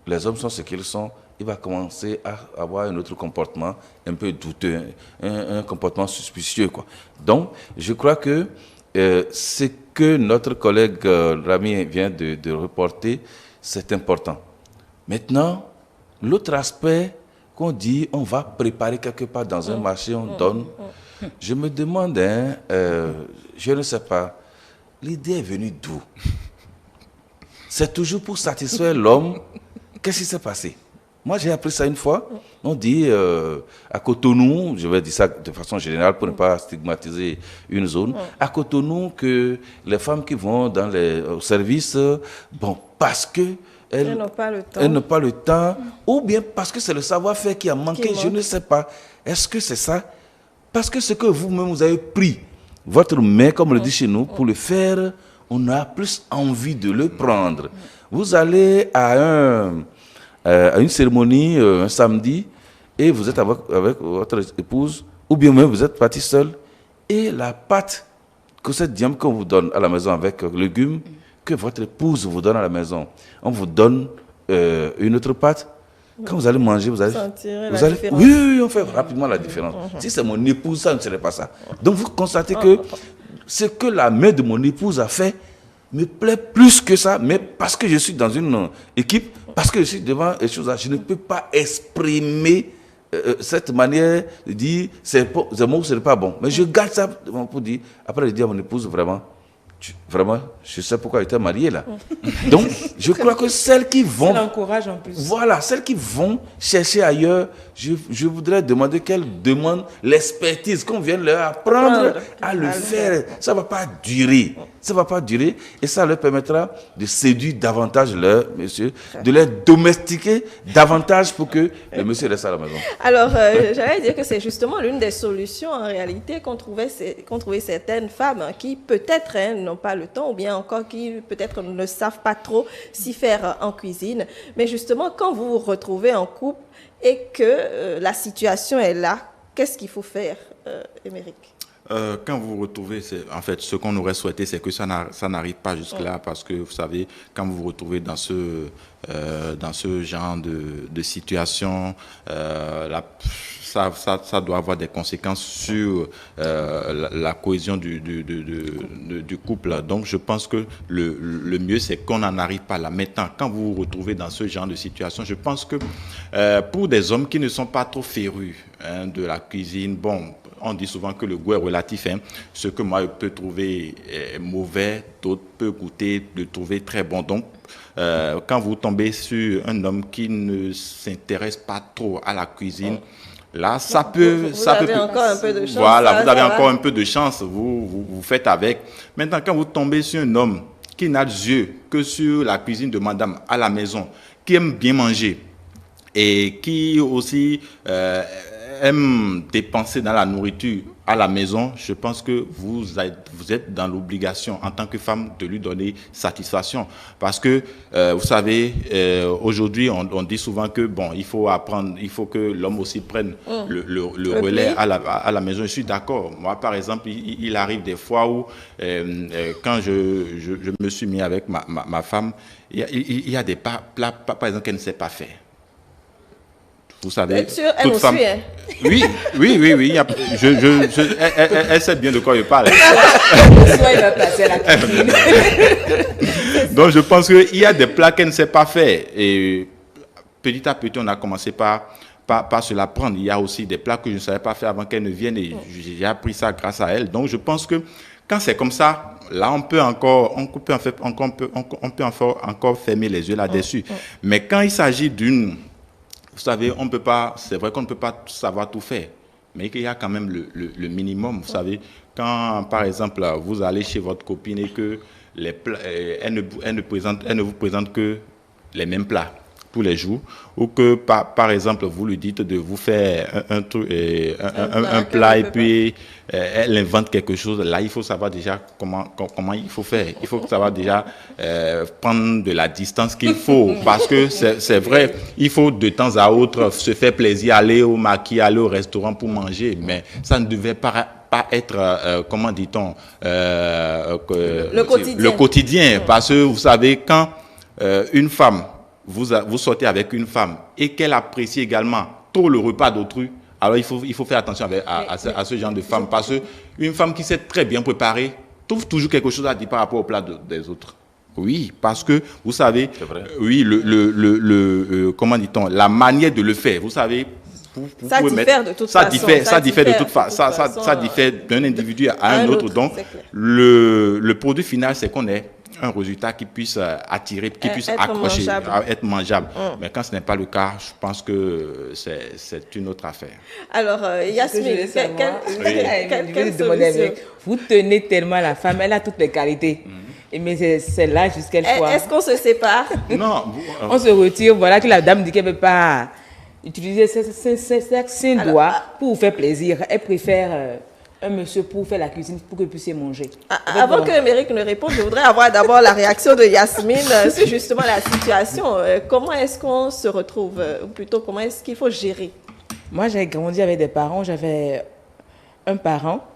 Les hommes sont ce qu'ils sont. Il va commencer à avoir un autre comportement un peu douteux, un comportement suspicieux, quoi. Donc, je crois que ce que notre collègue Rami vient de reporter, c'est important. Maintenant, l'autre aspect qu'on dit, on va préparer quelque part dans un marché, on donne. Je me demande, je ne sais pas, l'idée est venue d'où? C'est toujours pour satisfaire l'homme. Qu'est-ce qui s'est passé? Moi, j'ai appris ça une fois. On dit à Cotonou, je vais dire ça de façon générale pour ne pas stigmatiser une zone, à Cotonou que les femmes qui vont dans les services, bon, parce que elles n'ont pas le temps, ou bien parce que c'est le savoir-faire qui a manqué, je ne sais pas. Est-ce que c'est ça? Parce que ce que vous-même vous avez pris, votre main, comme on le dit chez nous, pour le faire, on a plus envie de le prendre. Vous allez à une cérémonie un samedi et vous êtes avec votre épouse, ou bien même vous êtes parti seul, et la pâte que cette diam qu'on vous donne à la maison avec légumes, que votre épouse vous donne à la maison, on vous donne une autre pâte. Quand vous allez manger, vous allez sentir la différence. Oui, on fait rapidement la différence. Si c'est mon épouse, ça ne serait pas ça. Donc vous constatez que ce que la main de mon épouse a fait me plaît plus que ça, mais parce que je suis dans une équipe, parce que je suis devant les choses, je ne peux pas exprimer cette manière de dire c'est bon, ce n'est pas bon. Mais je garde ça pour dire, après je dis à mon épouse, vraiment, je sais pourquoi j'étais marié là. Donc, je crois que celles qui vont... Ça l'encourage en plus. Voilà, celles qui vont chercher ailleurs, je voudrais demander qu'elles demandent l'expertise, qu'on vienne leur apprendre à le faire. Ça ne va pas durer. Ça ne va pas durer et ça leur permettra de séduire davantage leur monsieur, de les domestiquer davantage pour que le monsieur reste à la maison. Alors, j'allais dire que c'est justement l'une des solutions en réalité qu'ont trouvé certaines femmes qui peut-être n'ont pas le temps ou bien encore qui peut-être ne savent pas trop s'y faire en cuisine. Mais justement, quand vous vous retrouvez en couple et que la situation est là, qu'est-ce qu'il faut faire, Émeric? Quand vous vous retrouvez, en fait, ce qu'on aurait souhaité, c'est que ça n'arrive pas jusque-là, parce que vous savez, quand vous vous retrouvez dans ce genre de situation, ça doit avoir des conséquences sur la cohésion du couple. Donc, je pense que le mieux, c'est qu'on n'en arrive pas là. Maintenant, quand vous vous retrouvez dans ce genre de situation, je pense que pour des hommes qui ne sont pas trop férus de la cuisine, bon, on dit souvent que le goût est relatif. Ce que moi, je peux trouver mauvais, d'autres peuvent goûter, le trouver très bon. Donc, quand vous tombez sur un homme qui ne s'intéresse pas trop à la cuisine, là, ça peut... Vous avez encore un peu de chance. Voilà, vous avez encore un peu de chance, vous faites avec. Maintenant, quand vous tombez sur un homme qui n'a les yeux que sur la cuisine de madame à la maison, qui aime bien manger et qui aussi... aime dépenser dans la nourriture à la maison, je pense que vous êtes dans l'obligation en tant que femme de lui donner satisfaction. Parce que, vous savez, aujourd'hui, on dit souvent que, bon, il faut apprendre, il faut que l'homme aussi prenne le relais à la maison. Je suis d'accord. Moi, par exemple, il arrive des fois où, quand je me suis mis avec ma femme, il y a des plats, par exemple, qu'elle ne sait pas faire. Vous savez, elle aussi, femme... Oui. Elle sait bien de quoi je parle. Donc, je pense qu'il y a des plats qu'elle ne sait pas faire. Et petit à petit, on a commencé par se l'apprendre. Il y a aussi des plats que je ne savais pas faire avant qu'elle ne vienne. Et j'ai appris ça grâce à elle. Donc, je pense que quand c'est comme ça, là, on peut encore fermer les yeux là-dessus. Mais quand il s'agit d'une... Vous savez, c'est vrai qu'on ne peut pas savoir tout faire, mais qu'il y a quand même le minimum. Vous savez, quand, par exemple, vous allez chez votre copine et que les plats, elle ne vous présente que les mêmes plats. tous les jours, ou que par exemple vous lui dites de vous faire un plat et puis elle invente quelque chose. Là, il faut savoir déjà comment il faut faire. Il faut savoir déjà prendre de la distance qu'il faut, parce que c'est vrai, il faut de temps à autre se faire plaisir, aller au maquis, aller au restaurant pour manger, mais ça ne devait pas être, comment dit-on, le quotidien. Parce que vous savez, quand une femme, vous sortez avec une femme et qu'elle apprécie également trop le repas d'autrui, alors il faut faire attention à ce genre de femme, parce qu'une femme qui s'est très bien préparée trouve toujours quelque chose à dire par rapport au plat des autres. Oui, parce que vous savez, oui, comment dit-on, la manière de le faire, vous savez. Ça diffère de toute façon. Ça diffère d'un individu à un autre. Donc, le produit final, c'est qu'on ait un résultat qui puisse attirer, qui puisse accrocher, être mangeable. Mais quand ce n'est pas le cas, je pense que c'est une autre affaire. Alors, Yasmine, quelle solution? Vous tenez tellement la femme, elle a toutes les qualités. Mais c'est là jusqu'à fois. Est-ce qu'on se sépare? Non. On se retire, voilà que la dame dit qu'elle ne veut pas utiliser ses doigts pour vous faire plaisir. Elle préfère un monsieur pour faire la cuisine, pour que vous puissiez manger. Avant que Émeric ne réponde, je voudrais avoir d'abord la réaction de Yasmine sur justement la situation. Comment est-ce qu'on se retrouve, ou plutôt comment est-ce qu'il faut gérer? Moi, j'ai grandi avec des parents. J'avais un parent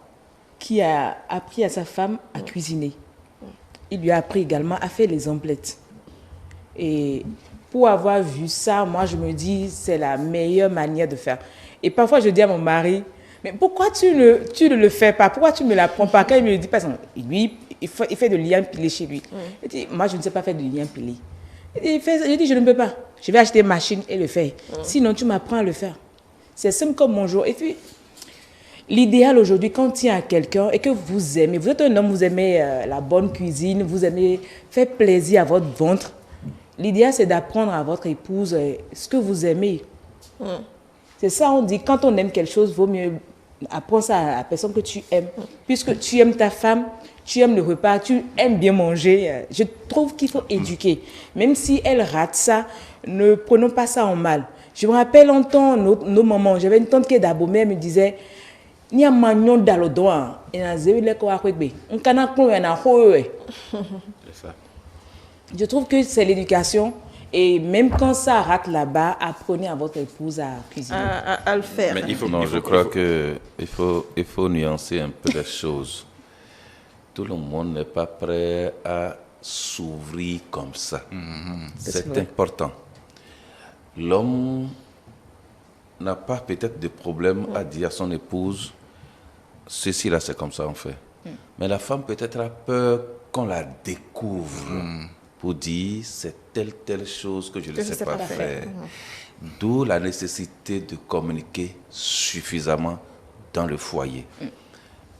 qui a appris à sa femme à cuisiner. Il lui a appris également à faire les omelettes. Et pour avoir vu ça, moi, je me dis, c'est la meilleure manière de faire. Et parfois, je dis à mon mari, mais pourquoi tu ne le fais pas? Pourquoi tu ne me l'apprends pas? Quand il me le dit, parce que lui, il fait de l'igname pilé chez lui. Il dit, moi, je ne sais pas faire de l'igname pilé. Je dis, je ne peux pas. Je vais acheter une machine et le faire. Sinon, tu m'apprends à le faire. C'est simple comme mon jour. Et puis, l'idéal aujourd'hui, quand on tient à quelqu'un et que vous aimez, vous êtes un homme, vous aimez la bonne cuisine, vous aimez faire plaisir à votre ventre, l'idéal, c'est d'apprendre à votre épouse ce que vous aimez. C'est ça, on dit, quand on aime quelque chose, il vaut mieux apprendre ça à la personne que tu aimes. Puisque tu aimes ta femme, tu aimes le repas, tu aimes bien manger. Je trouve qu'il faut éduquer. Même si elle rate ça, ne prenons pas ça en mal. Je me rappelle longtemps nos mamans. J'avais une tante qui est d'Abomey, elle me disait, ni a magnon d'alodoa, et na zéro le quoi kwebe. On kana klo na howe. C'est ça. Je trouve que c'est l'éducation. Et même quand ça rate là-bas, apprenez à votre épouse à cuisiner. À le faire. Mais je crois qu'il faut nuancer un peu les choses. Tout le monde n'est pas prêt à s'ouvrir comme ça. C'est important. L'homme n'a pas peut-être de problème à dire à son épouse, ceci là c'est comme ça on fait. Mais la femme peut-être a peur qu'on la découvre. Pour dire c'est telle chose que je ne sais pas faire. D'où la nécessité de communiquer suffisamment dans le foyer.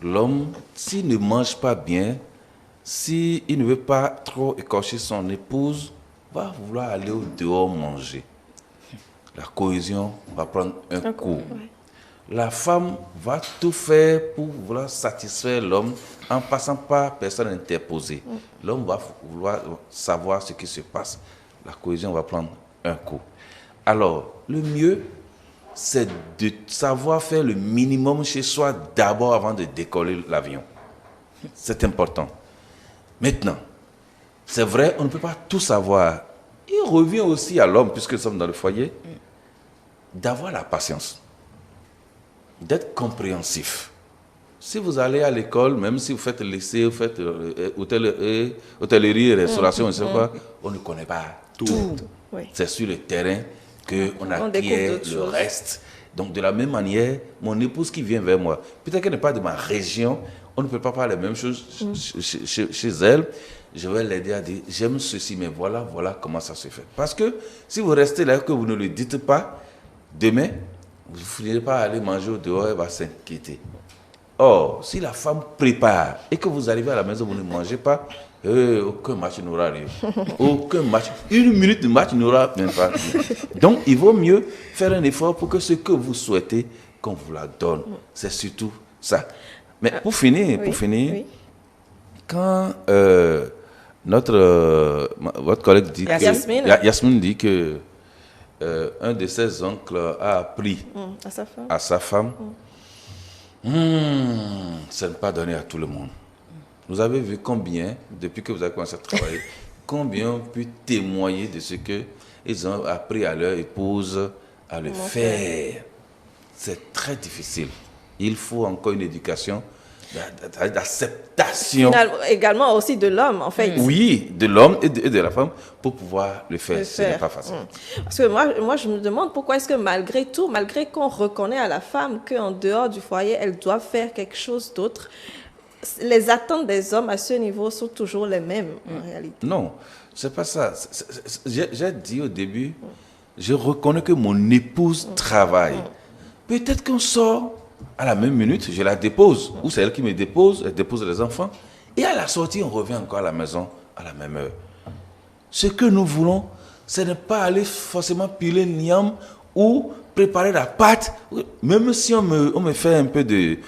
L'homme, s'il ne mange pas bien, s'il ne veut pas trop écorcher son épouse, va vouloir aller au dehors manger. La cohésion va prendre un coup. La femme va tout faire pour vouloir satisfaire l'homme en passant par personne interposée. L'homme va vouloir savoir ce qui se passe. La cohésion va prendre un coup. Alors, le mieux, c'est de savoir faire le minimum chez soi d'abord avant de décoller l'avion. C'est important. Maintenant, c'est vrai, on ne peut pas tout savoir. Il revient aussi à l'homme, puisque nous sommes dans le foyer, d'avoir la patience. D'être compréhensif. Si vous allez à l'école, même si vous faites lycée, vous faites hôtellerie, restauration, je ne sais pas, on ne connaît pas tout. C'est sur le terrain qu'on acquiert le reste. Donc de la même manière, mon épouse qui vient vers moi, peut-être qu'elle n'est pas de ma région, on ne peut pas faire les mêmes choses chez elle. Je vais l'aider à dire, j'aime ceci, mais voilà comment ça se fait. Parce que si vous restez là, que vous ne le dites pas, demain, vous ne finirez pas à aller manger au dehors, elle va s'inquiéter. Or, si la femme prépare et que vous arrivez à la maison, vous ne mangez pas, aucun match n'aura lieu. Aucun match. Une minute de match n'aura même pas lieu. Donc, il vaut mieux faire un effort pour que ce que vous souhaitez, qu'on vous la donne. C'est surtout ça. Mais pour finir, quand votre collègue dit Yasmine. Yasmine dit que un de ses oncles a appris à sa femme, ça n'est pas donné à tout le monde. Vous avez vu combien, depuis que vous avez commencé à travailler, combien ont pu témoigner de ce qu'ils ont appris à leur épouse à le faire. C'est très difficile. Il faut encore une éducation d'acceptation. Également aussi de l'homme, en fait. Oui, de l'homme et de la femme pour pouvoir le faire. Ce n'est pas facile. Parce que moi, je me demande pourquoi est-ce que malgré tout, malgré qu'on reconnaît à la femme qu'en dehors du foyer, elle doit faire quelque chose d'autre, les attentes des hommes à ce niveau sont toujours les mêmes, en réalité. Non, c'est pas ça. J'ai dit au début, je reconnais que mon épouse travaille. Peut-être qu'on sort à la même minute, je la dépose, ou c'est elle qui me dépose, elle dépose les enfants, et à la sortie, on revient encore à la maison à la même heure. Ce que nous voulons, c'est ne pas aller forcément piler le niam ou préparer la pâte, même si on me fait un peu de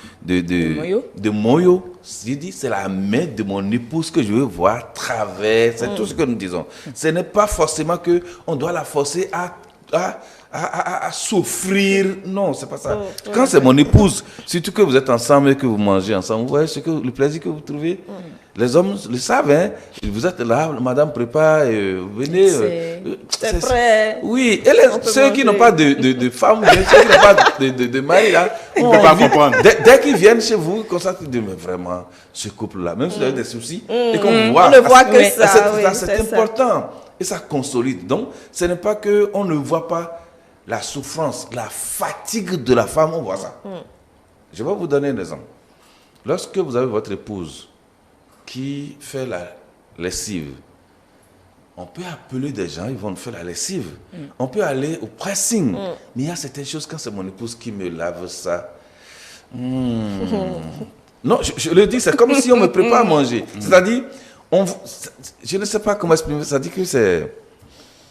moyo, je dis, c'est la main de mon épouse que je veux voir travailler, c'est tout ce que nous disons. Ce n'est pas forcément qu'on doit la forcer à souffrir. Non, c'est pas ça. Quand c'est mon épouse, surtout que vous êtes ensemble et que vous mangez ensemble, vous voyez le plaisir que vous trouvez. Les hommes le savent, hein. Vous êtes là, madame prépare, venez. C'est prêt. Oui, et ceux qui n'ont pas de femme, ceux qui n'ont pas de mari, là, ils ne peuvent pas comprendre. Dès qu'ils viennent chez vous, comme ça, ils disent, mais vraiment, ce couple-là, même si vous avez des soucis, et qu'on On voit, ne voit que ça. c'est important. Et ça consolide. Donc, ce n'est pas qu'on ne voit pas la souffrance, la fatigue de la femme, on voit ça. Je vais vous donner un exemple. Lorsque vous avez votre épouse qui fait la lessive, on peut appeler des gens, ils vont faire la lessive. On peut aller au pressing. Mais il y a certaines choses, quand c'est mon épouse qui me lave ça. Non, je le dis, c'est comme si on me prépare à manger. C'est-à-dire, je ne sais pas comment exprimer, ça dit que c'est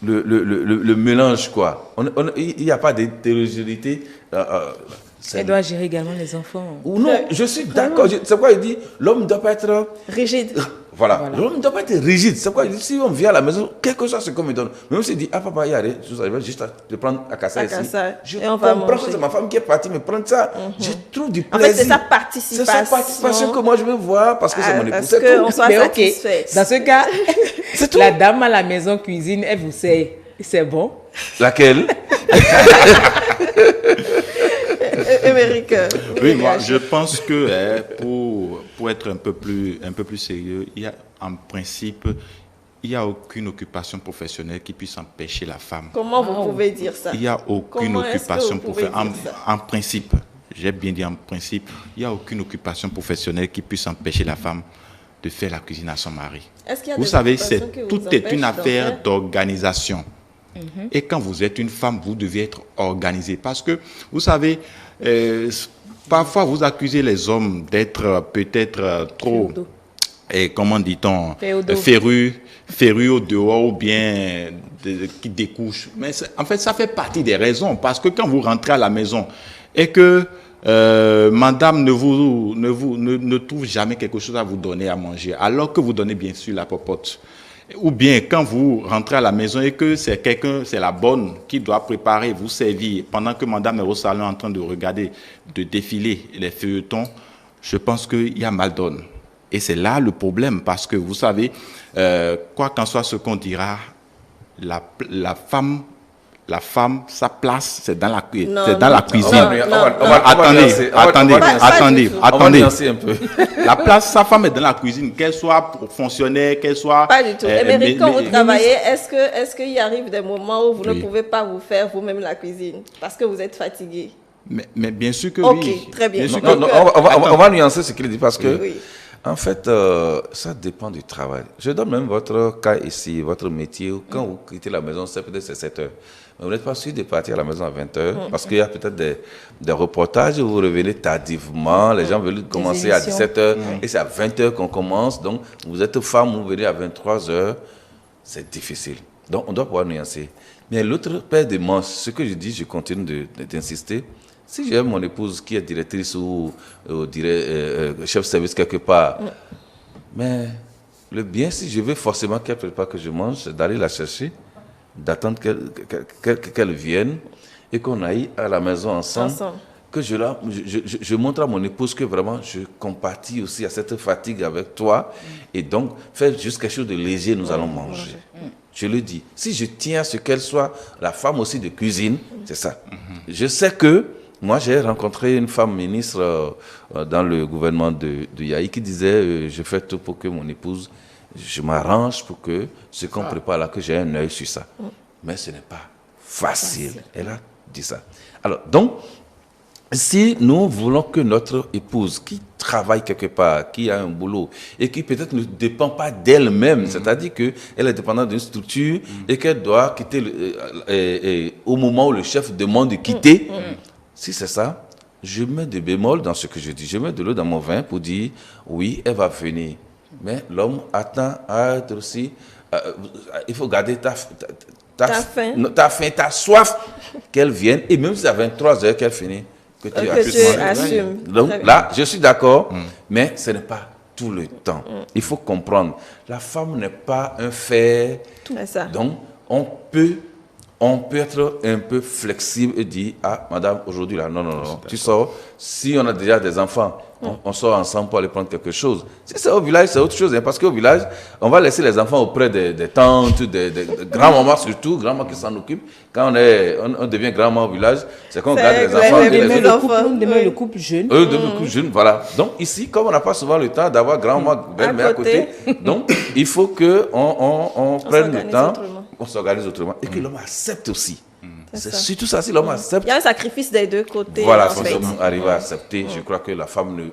le mélange, quoi. Il n'y a pas d'hétérogénéité. Elle doit gérer également les enfants. Ou non, je suis d'accord. C'est pourquoi il dit, l'homme ne doit pas être rigide. Voilà. L'homme ne doit pas être rigide. C'est pourquoi il dit, si on vient à la maison, quelque chose ce qu'on me donne. Même s'il dit, ah papa, il y a rien, je vais juste te prendre à casser ici. Je comprends que c'est ma femme qui est partie me prendre ça. Je trouve du plaisir. En fait, c'est sa participation. C'est sa participation que moi je veux voir parce que c'est mon épouse. C'est tout. Soit satisfait. Dans ce cas, la dame à la maison cuisine, elle vous sait, c'est bon. Laquelle? Émeric. Oui, moi, je pense que pour être un peu plus sérieux, il y a en principe, il n'y a aucune occupation professionnelle qui puisse empêcher la femme. Comment vous pouvez dire ça? Il n'y a aucune occupation professionnelle. En principe, j'ai bien dit en principe, il n'y a aucune occupation professionnelle qui puisse empêcher la femme de faire la cuisine à son mari. Vous savez, tout est une affaire d'organisation. Et quand vous êtes une femme, vous devez être organisée. Parce que, vous savez, parfois vous accusez les hommes d'être peut-être trop, comment dit-on, férus au dehors ou bien qui découchent. Mais en fait, ça fait partie des raisons. Parce que quand vous rentrez à la maison et que madame ne trouve jamais quelque chose à vous donner à manger, alors que vous donnez bien sûr la popote. Ou bien quand vous rentrez à la maison et que c'est la bonne qui doit préparer, vous servir, pendant que madame est au salon en train de regarder, de défiler les feuilletons, je pense qu'il y a mal donne. Et c'est là le problème, parce que vous savez, quoi qu'en soit ce qu'on dira, la femme, sa place, c'est dans la cuisine. Attendez. Un peu. La place, sa femme est dans la cuisine, qu'elle soit fonctionnaire, qu'elle soit... Pas du tout. Émeric, quand vous travaillez, est-ce qu'il arrive des moments où vous ne pouvez pas vous faire vous-même la cuisine parce que vous êtes fatigué? Mais bien sûr que oui. Ok, très bien. On va nuancer ce qu'il dit parce que... Oui. En fait, ça dépend du travail. Je donne même votre cas ici, votre métier. Quand vous quittez la maison, c'est peut-être 7 heures. Mais vous n'êtes pas sûr de partir à la maison à 20 heures parce qu'il y a peut-être des reportages où vous revenez tardivement. Les gens veulent commencer à 17 heures et c'est à 20 heures qu'on commence. Donc, vous êtes femme, vous venez à 23 heures. C'est difficile. Donc, on doit pouvoir nuancer. Mais l'autre paire de manches, ce que je dis, je continue d'insister. Si j'ai mon épouse qui est directrice ou chef de service quelque part, mais le bien, si je veux forcément qu'elle prépare que je mange, c'est d'aller la chercher d'attendre qu'elle vienne et qu'on aille à la maison ensemble. Que je montre à mon épouse que vraiment je compatis aussi à cette fatigue avec toi et donc fais juste quelque chose de léger, nous allons manger. Je le dis, si je tiens à ce qu'elle soit la femme aussi de cuisine, c'est ça. Je sais que moi j'ai rencontré une femme ministre dans le gouvernement de Yahi qui disait je fais tout pour que mon épouse, je m'arrange pour que ce qu'on prépare là, que j'ai un œil sur ça. Mais ce n'est pas facile. Elle a dit ça. Alors donc, si nous voulons que notre épouse qui travaille quelque part, qui a un boulot et qui peut-être ne dépend pas d'elle-même, c'est-à-dire qu'elle est dépendante d'une structure et qu'elle doit quitter au moment où le chef demande de quitter, si c'est ça, je mets des bémols dans ce que je dis. Je mets de l'eau dans mon vin pour dire oui, elle va venir. Mais l'homme attend à être aussi... il faut garder ta faim, ta soif, qu'elle vienne. Et même si c'est à 23 heures qu'elle finit, que tu assumes. Donc là, je suis d'accord, mais ce n'est pas tout le temps. Il faut comprendre. La femme n'est pas un fer. Donc, on peut être un peu flexible et dire, ah, madame, aujourd'hui, là, non, tu sors. Si on a déjà des enfants, on sort ensemble pour aller prendre quelque chose. Si c'est au village, c'est autre chose. Parce qu'au village, on va laisser les enfants auprès des tantes, des grands-mamans surtout, grands-mamans qui s'en occupent. Quand on devient grand-maman au village, c'est qu'on garde les enfants. On demeure le couple jeune. Le couple jeune, voilà. Donc ici, comme on n'a pas souvent le temps d'avoir grand-maman, belle-mère à côté, donc il faut qu'on prenne le temps, on s'organise autrement et que l'homme accepte aussi. C'est surtout ça, si l'homme accepte. Il y a un sacrifice des deux côtés. Voilà, si l'homme arrive à accepter, je crois que la femme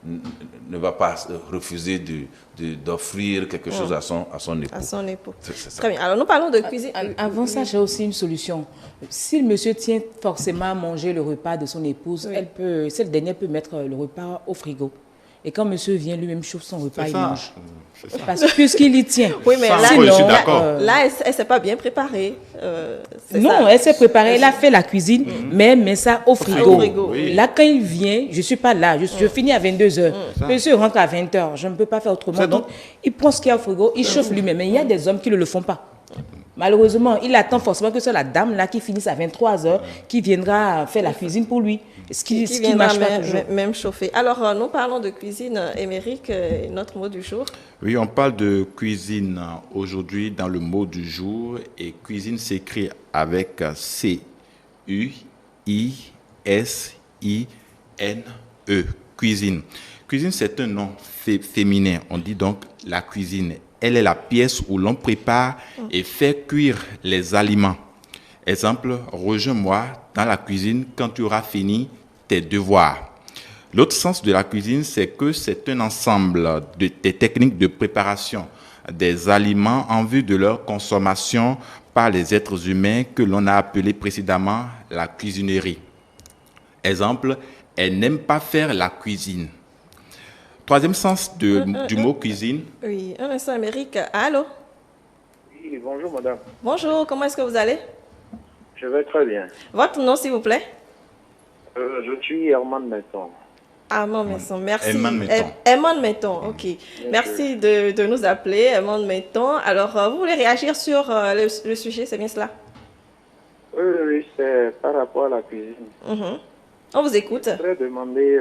ne va pas refuser d'offrir quelque chose à son époux. À son époux. Très bien. Alors, nous parlons de cuisine. Avant ça, j'ai aussi une solution. Si le monsieur tient forcément à manger le repas de son épouse, cette dernière peut mettre le repas au frigo. Et quand monsieur vient, lui-même chauffe son repas, il mange. Parce que puisqu'il y tient. Oui, mais là, je suis d'accord. Là, elle ne s'est pas bien préparée. Non, elle s'est préparée, elle a fait la cuisine, mais elle met ça au frigo. Là, quand il vient, je ne suis pas là, je finis à 22h. Monsieur rentre à 20h, je ne peux pas faire autrement. Donc, il prend ce qu'il y a au frigo, il chauffe lui-même. Mais il y a des hommes qui ne le font pas. Malheureusement, il attend forcément que c'est la dame là qui finisse à 23h, qui viendra faire la cuisine pour lui. Ce qui marche pas toujours. Même chauffer. Alors, nous parlons de cuisine, Émeric, notre mot du jour. Oui, on parle de cuisine aujourd'hui dans le mot du jour. Et cuisine s'écrit avec C-U-I-S-I-N-E. Cuisine. Cuisine, c'est un nom féminin. On dit donc la cuisine. Elle est la pièce où l'on prépare et fait cuire les aliments. Exemple, rejoins-moi dans la cuisine quand tu auras fini tes devoirs. L'autre sens de la cuisine, c'est que c'est un ensemble des techniques de préparation des aliments en vue de leur consommation par les êtres humains que l'on a appelé précédemment la cuisinerie. Exemple, elle n'aime pas faire la cuisine. Troisième sens du mot cuisine. Oui, un instant, Émeric. Allô? Oui, bonjour madame. Bonjour, comment est-ce que vous allez? Je vais très bien. Votre nom, s'il vous plaît? Je suis Herman Metton. Herman Metton, merci. Herman Metton, ok. Merci de nous appeler, Herman Metton. Alors, vous voulez réagir sur le sujet, c'est bien cela? Oui, c'est par rapport à la cuisine. On vous écoute. Je voudrais demander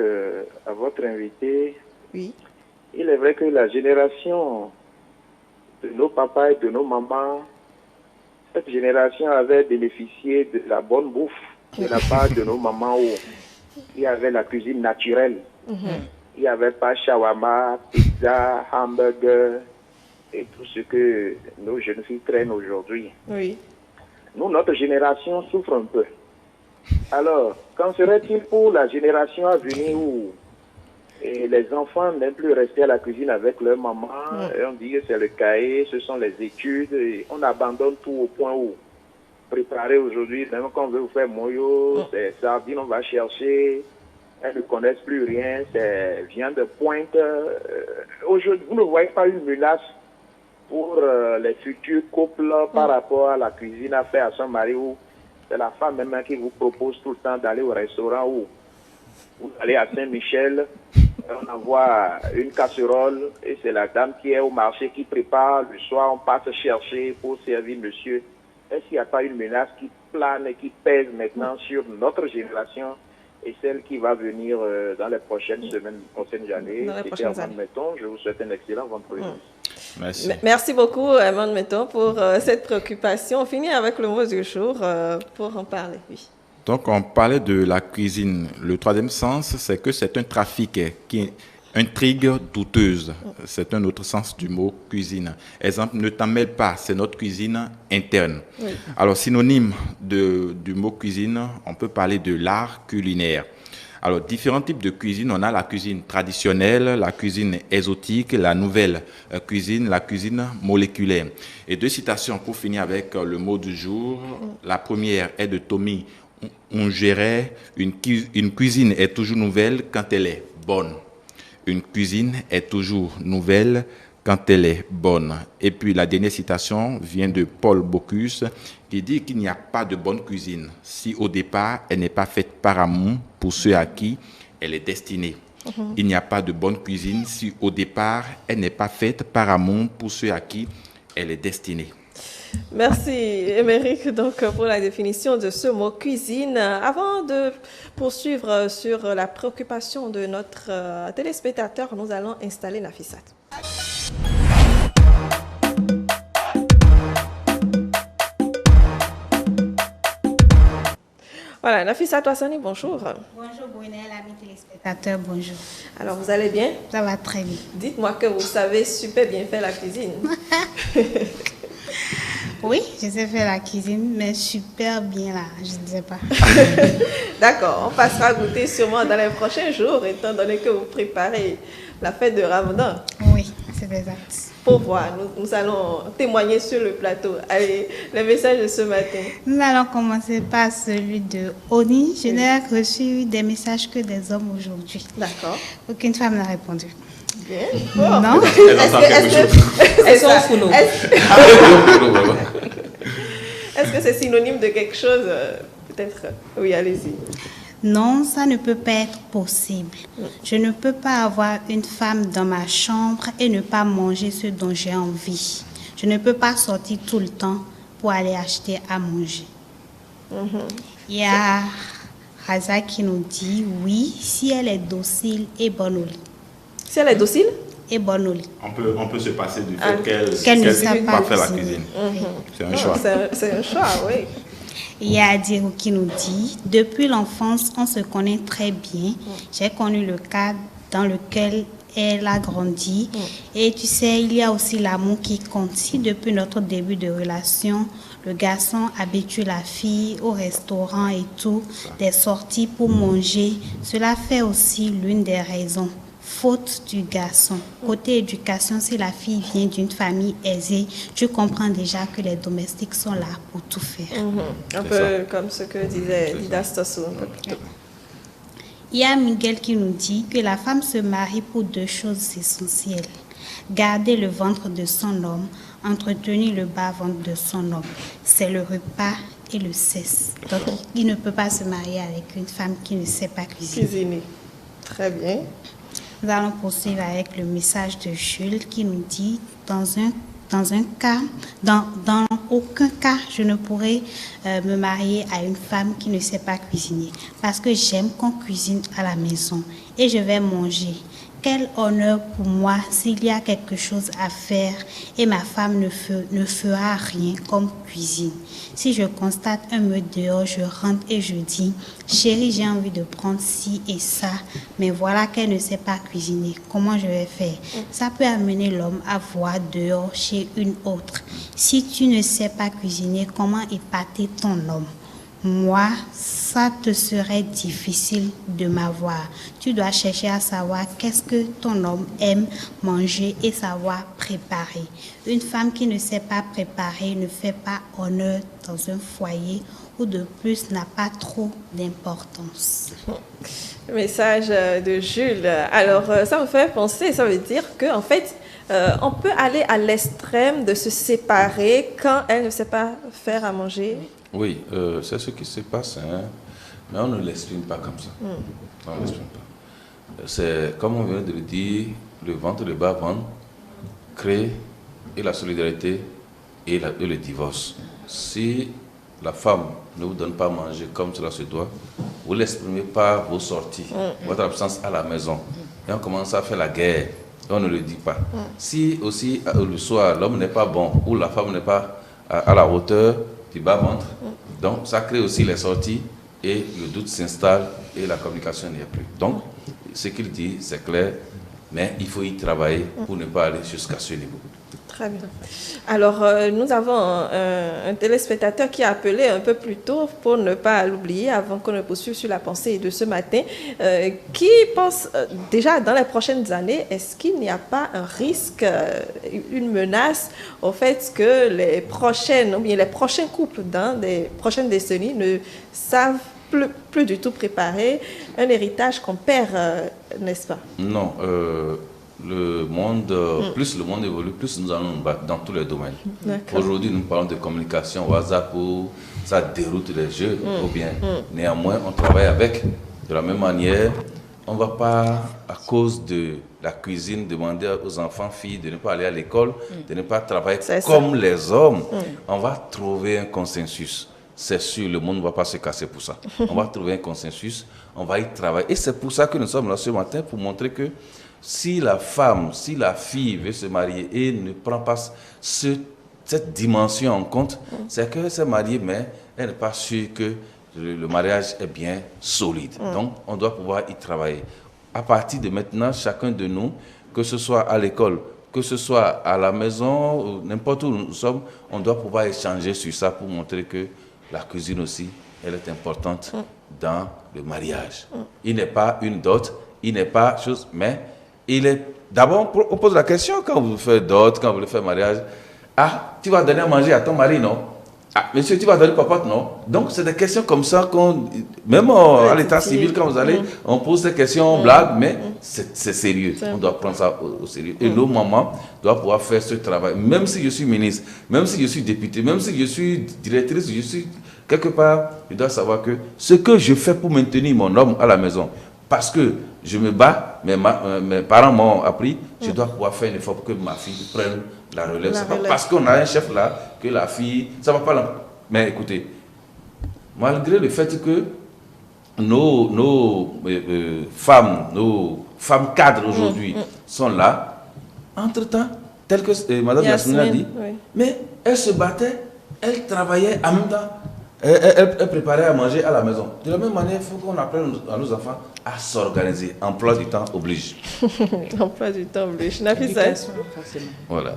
à votre invité. Oui. Il est vrai que la génération de nos papas et de nos mamans, cette génération avait bénéficié de la bonne bouffe de la part de nos mamans où il y avait la cuisine naturelle. Il n'y avait pas shawarma, pizza, hamburger et tout ce que nos jeunes filles traînent aujourd'hui. Oui. Nous, notre génération souffre un peu. Alors, qu'en serait-il pour la génération à venir où les enfants n'aiment plus rester à la cuisine avec leur maman, et on dit que c'est le cahier, ce sont les études, et on abandonne tout au point où préparer aujourd'hui, même quand on veut vous faire moyo, c'est sardines, on va chercher, elles ne connaissent plus rien, c'est viande de pointe. Aujourd'hui, vous ne voyez pas une menace pour les futurs couples par rapport à la cuisine à faire à son mari, où c'est la femme même qui vous propose tout le temps d'aller au restaurant où vous allez à Saint-Michel, on envoie une casserole et c'est la dame qui est au marché qui prépare. Le soir, on passe chercher pour servir monsieur. est-ce qu'il n'y a pas une menace qui plane et qui pèse maintenant sur notre génération et celle qui va venir dans les prochaines semaines, prochaines années? C'était Armand Metton. Je vous souhaite un excellent vendredi. Merci. Merci beaucoup, Armand Metton, pour cette préoccupation. On finit avec le mot du jour pour en parler. Oui. Donc, on parlait de la cuisine. Le troisième sens, c'est que c'est un trafic qui intrigue douteuse. C'est un autre sens du mot cuisine. Exemple, ne t'en mêle pas, c'est notre cuisine interne. Oui. Alors, synonyme du mot cuisine, on peut parler de l'art culinaire. Alors, différents types de cuisine. On a la cuisine traditionnelle, la cuisine exotique, la nouvelle cuisine, la cuisine moléculaire. Et deux citations pour finir avec le mot du jour. La première est de Tommy Ungerer. Une cuisine est toujours nouvelle quand elle est bonne. Une cuisine est toujours nouvelle quand elle est bonne. Et puis la dernière citation vient de Paul Bocuse qui dit qu'il n'y a pas de bonne cuisine si au départ elle n'est pas faite par amour pour ceux à qui elle est destinée. Il n'y a pas de bonne cuisine si au départ elle n'est pas faite par amour pour ceux à qui elle est destinée. Merci, Émeric, donc, pour la définition de ce mot cuisine. Avant de poursuivre sur la préoccupation de notre téléspectateur, nous allons installer Nafissat. Voilà, Nafissat Ouassani, bonjour. Bonjour, Brunel, amis téléspectateurs, bonjour. Alors, vous allez bien? Ça va très bien. Dites-moi que vous savez super bien faire la cuisine. Oui, je sais faire la cuisine, mais super bien là, je ne sais pas. D'accord, on passera à goûter sûrement dans les prochains jours, étant donné que vous préparez la fête de Ramadan. Oui, c'est exact. Pour voir, nous allons témoigner sur le plateau. Allez, les messages de ce matin. Nous allons commencer par celui de Oni. Je n'ai reçu des messages que des hommes aujourd'hui. D'accord. Aucune femme n'a répondu. Bien. Oh. Non. Est-ce que c'est synonyme de quelque chose? Peut-être. Oui, allez-y. Non, ça ne peut pas être possible. Je ne peux pas avoir une femme dans ma chambre et ne pas manger ce dont j'ai envie. Je ne peux pas sortir tout le temps pour aller acheter à manger. Il y a Raza qui nous dit oui, si elle est docile et bonne au lit. Si elle est docile et bonne au lit. On peut se passer du fait qu'elle ne sait pas faire la cuisine. C'est un choix. C'est un choix, oui. Il y a Adirou qui nous dit « Depuis l'enfance, on se connaît très bien. J'ai connu le cadre dans lequel elle a grandi. Et tu sais, il y a aussi l'amour qui compte. Si depuis notre début de relation, le garçon habitue la fille au restaurant et tout, des sorties pour manger, cela fait aussi l'une des raisons. Faute du garçon. Côté éducation, si la fille vient d'une famille aisée, tu comprends déjà que les domestiques sont là pour tout faire. Un peu comme ce que disait Dida Stossou un peu plus tôt. Il y a Miguel qui nous dit que la femme se marie pour deux choses essentielles. Garder le ventre de son homme, entretenir le bas-ventre de son homme. C'est le repas et le sexe. Donc, il ne peut pas se marier avec une femme qui ne sait pas cuisiner. Très bien. Nous allons poursuivre avec le message de Jules qui nous dit dans aucun cas, je ne pourrais me marier à une femme qui ne sait pas cuisiner parce que j'aime qu'on cuisine à la maison et je vais manger. Quel honneur pour moi s'il y a quelque chose à faire et ma femme ne fera rien comme cuisine. Si je constate un meurtre dehors, je rentre et je dis « Chérie, j'ai envie de prendre ci et ça, mais voilà qu'elle ne sait pas cuisiner. Comment je vais faire ?» Ça peut amener l'homme à voir dehors chez une autre. Si tu ne sais pas cuisiner, comment épater ton homme? Moi, ça te serait difficile de m'avoir. Tu dois chercher à savoir qu'est-ce que ton homme aime manger et savoir préparer. Une femme qui ne sait pas préparer ne fait pas honneur dans un foyer ou de plus n'a pas trop d'importance. Le message de Jules. Alors, ça me fait penser, ça veut dire qu'en fait, on peut aller à l'extrême de se séparer quand elle ne sait pas faire à manger. Oui, c'est ce qui se passe, hein, mais on ne l'exprime pas comme ça. On ne l'exprime pas. C'est, comme on vient de le dire, le ventre, le bas-ventre, créer et la solidarité et le divorce. Si la femme ne vous donne pas à manger comme cela se doit, vous l'exprimez par vos sorties, votre absence à la maison. Et on commence à faire la guerre. Et on ne le dit pas. Si aussi le soir, l'homme n'est pas bon ou la femme n'est pas à la hauteur du bas-ventre, donc ça crée aussi les sorties et le doute s'installe et la communication n'y est plus. Donc, ce qu'il dit, c'est clair, mais il faut y travailler pour ne pas aller jusqu'à ce niveau. Très bien. Alors, nous avons un téléspectateur qui a appelé un peu plus tôt pour ne pas l'oublier avant qu'on ne poursuive sur la pensée de ce matin, qui pense déjà dans les prochaines années, est-ce qu'il n'y a pas un risque, une menace au fait que les prochains couples dans les prochaines décennies ne savent plus du tout préparer un héritage qu'on perd, n'est-ce pas? Non. Le monde, plus le monde évolue, plus nous allons nous battre dans tous les domaines. Aujourd'hui, nous parlons de communication, WhatsApp, ça déroute les jeux, ou bien. Néanmoins, on travaille avec. De la même manière, on ne va pas, à cause de la cuisine, demander aux enfants, filles, de ne pas aller à l'école, de ne pas travailler comme les hommes. On va trouver un consensus. C'est sûr, le monde ne va pas se casser pour ça. On va trouver un consensus, on va y travailler. Et c'est pour ça que nous sommes là ce matin, pour montrer que si la femme, si la fille veut se marier et ne prend pas cette dimension en compte, c'est qu'elle s'est mariée, mais elle n'est pas sûre que le mariage est bien solide. Donc, on doit pouvoir y travailler. À partir de maintenant, chacun de nous, que ce soit à l'école, que ce soit à la maison, n'importe où nous sommes, on doit pouvoir échanger sur ça pour montrer que la cuisine aussi, elle est importante dans le mariage. Il n'est pas une dot, il n'est pas chose, mais il est... D'abord, on pose la question quand vous faites dot, quand vous faites mariage. Ah, tu vas donner à manger à ton mari, non? Ah, monsieur, tu vas donner papa, non? Donc, c'est des questions comme ça qu'on... Même à l'état civil, quand vous allez, on pose des questions, on blague, mais c'est sérieux. On doit prendre ça au sérieux. Et nos mamans doivent pouvoir faire ce travail. Même si je suis ministre, même si je suis député, même si je suis directrice, je suis quelque part, je dois savoir que ce que je fais pour maintenir mon homme à la maison, parce que je me bats, mes parents m'ont appris, je dois pouvoir faire un effort pour que ma fille prenne la relève. C'est pas parce qu'on a un chef là que la fille, ça va pas. Mais écoutez, malgré le fait que nos femmes cadres aujourd'hui sont là, entre-temps, tel que Mme Yasmine a dit, mais elles se battaient, elles travaillaient en même temps. Elle préparait à manger à la maison. De la même manière, il faut qu'on apprenne à nos enfants à s'organiser. Emploi du temps oblige. Emploi du temps oblige. Nafisa. Voilà.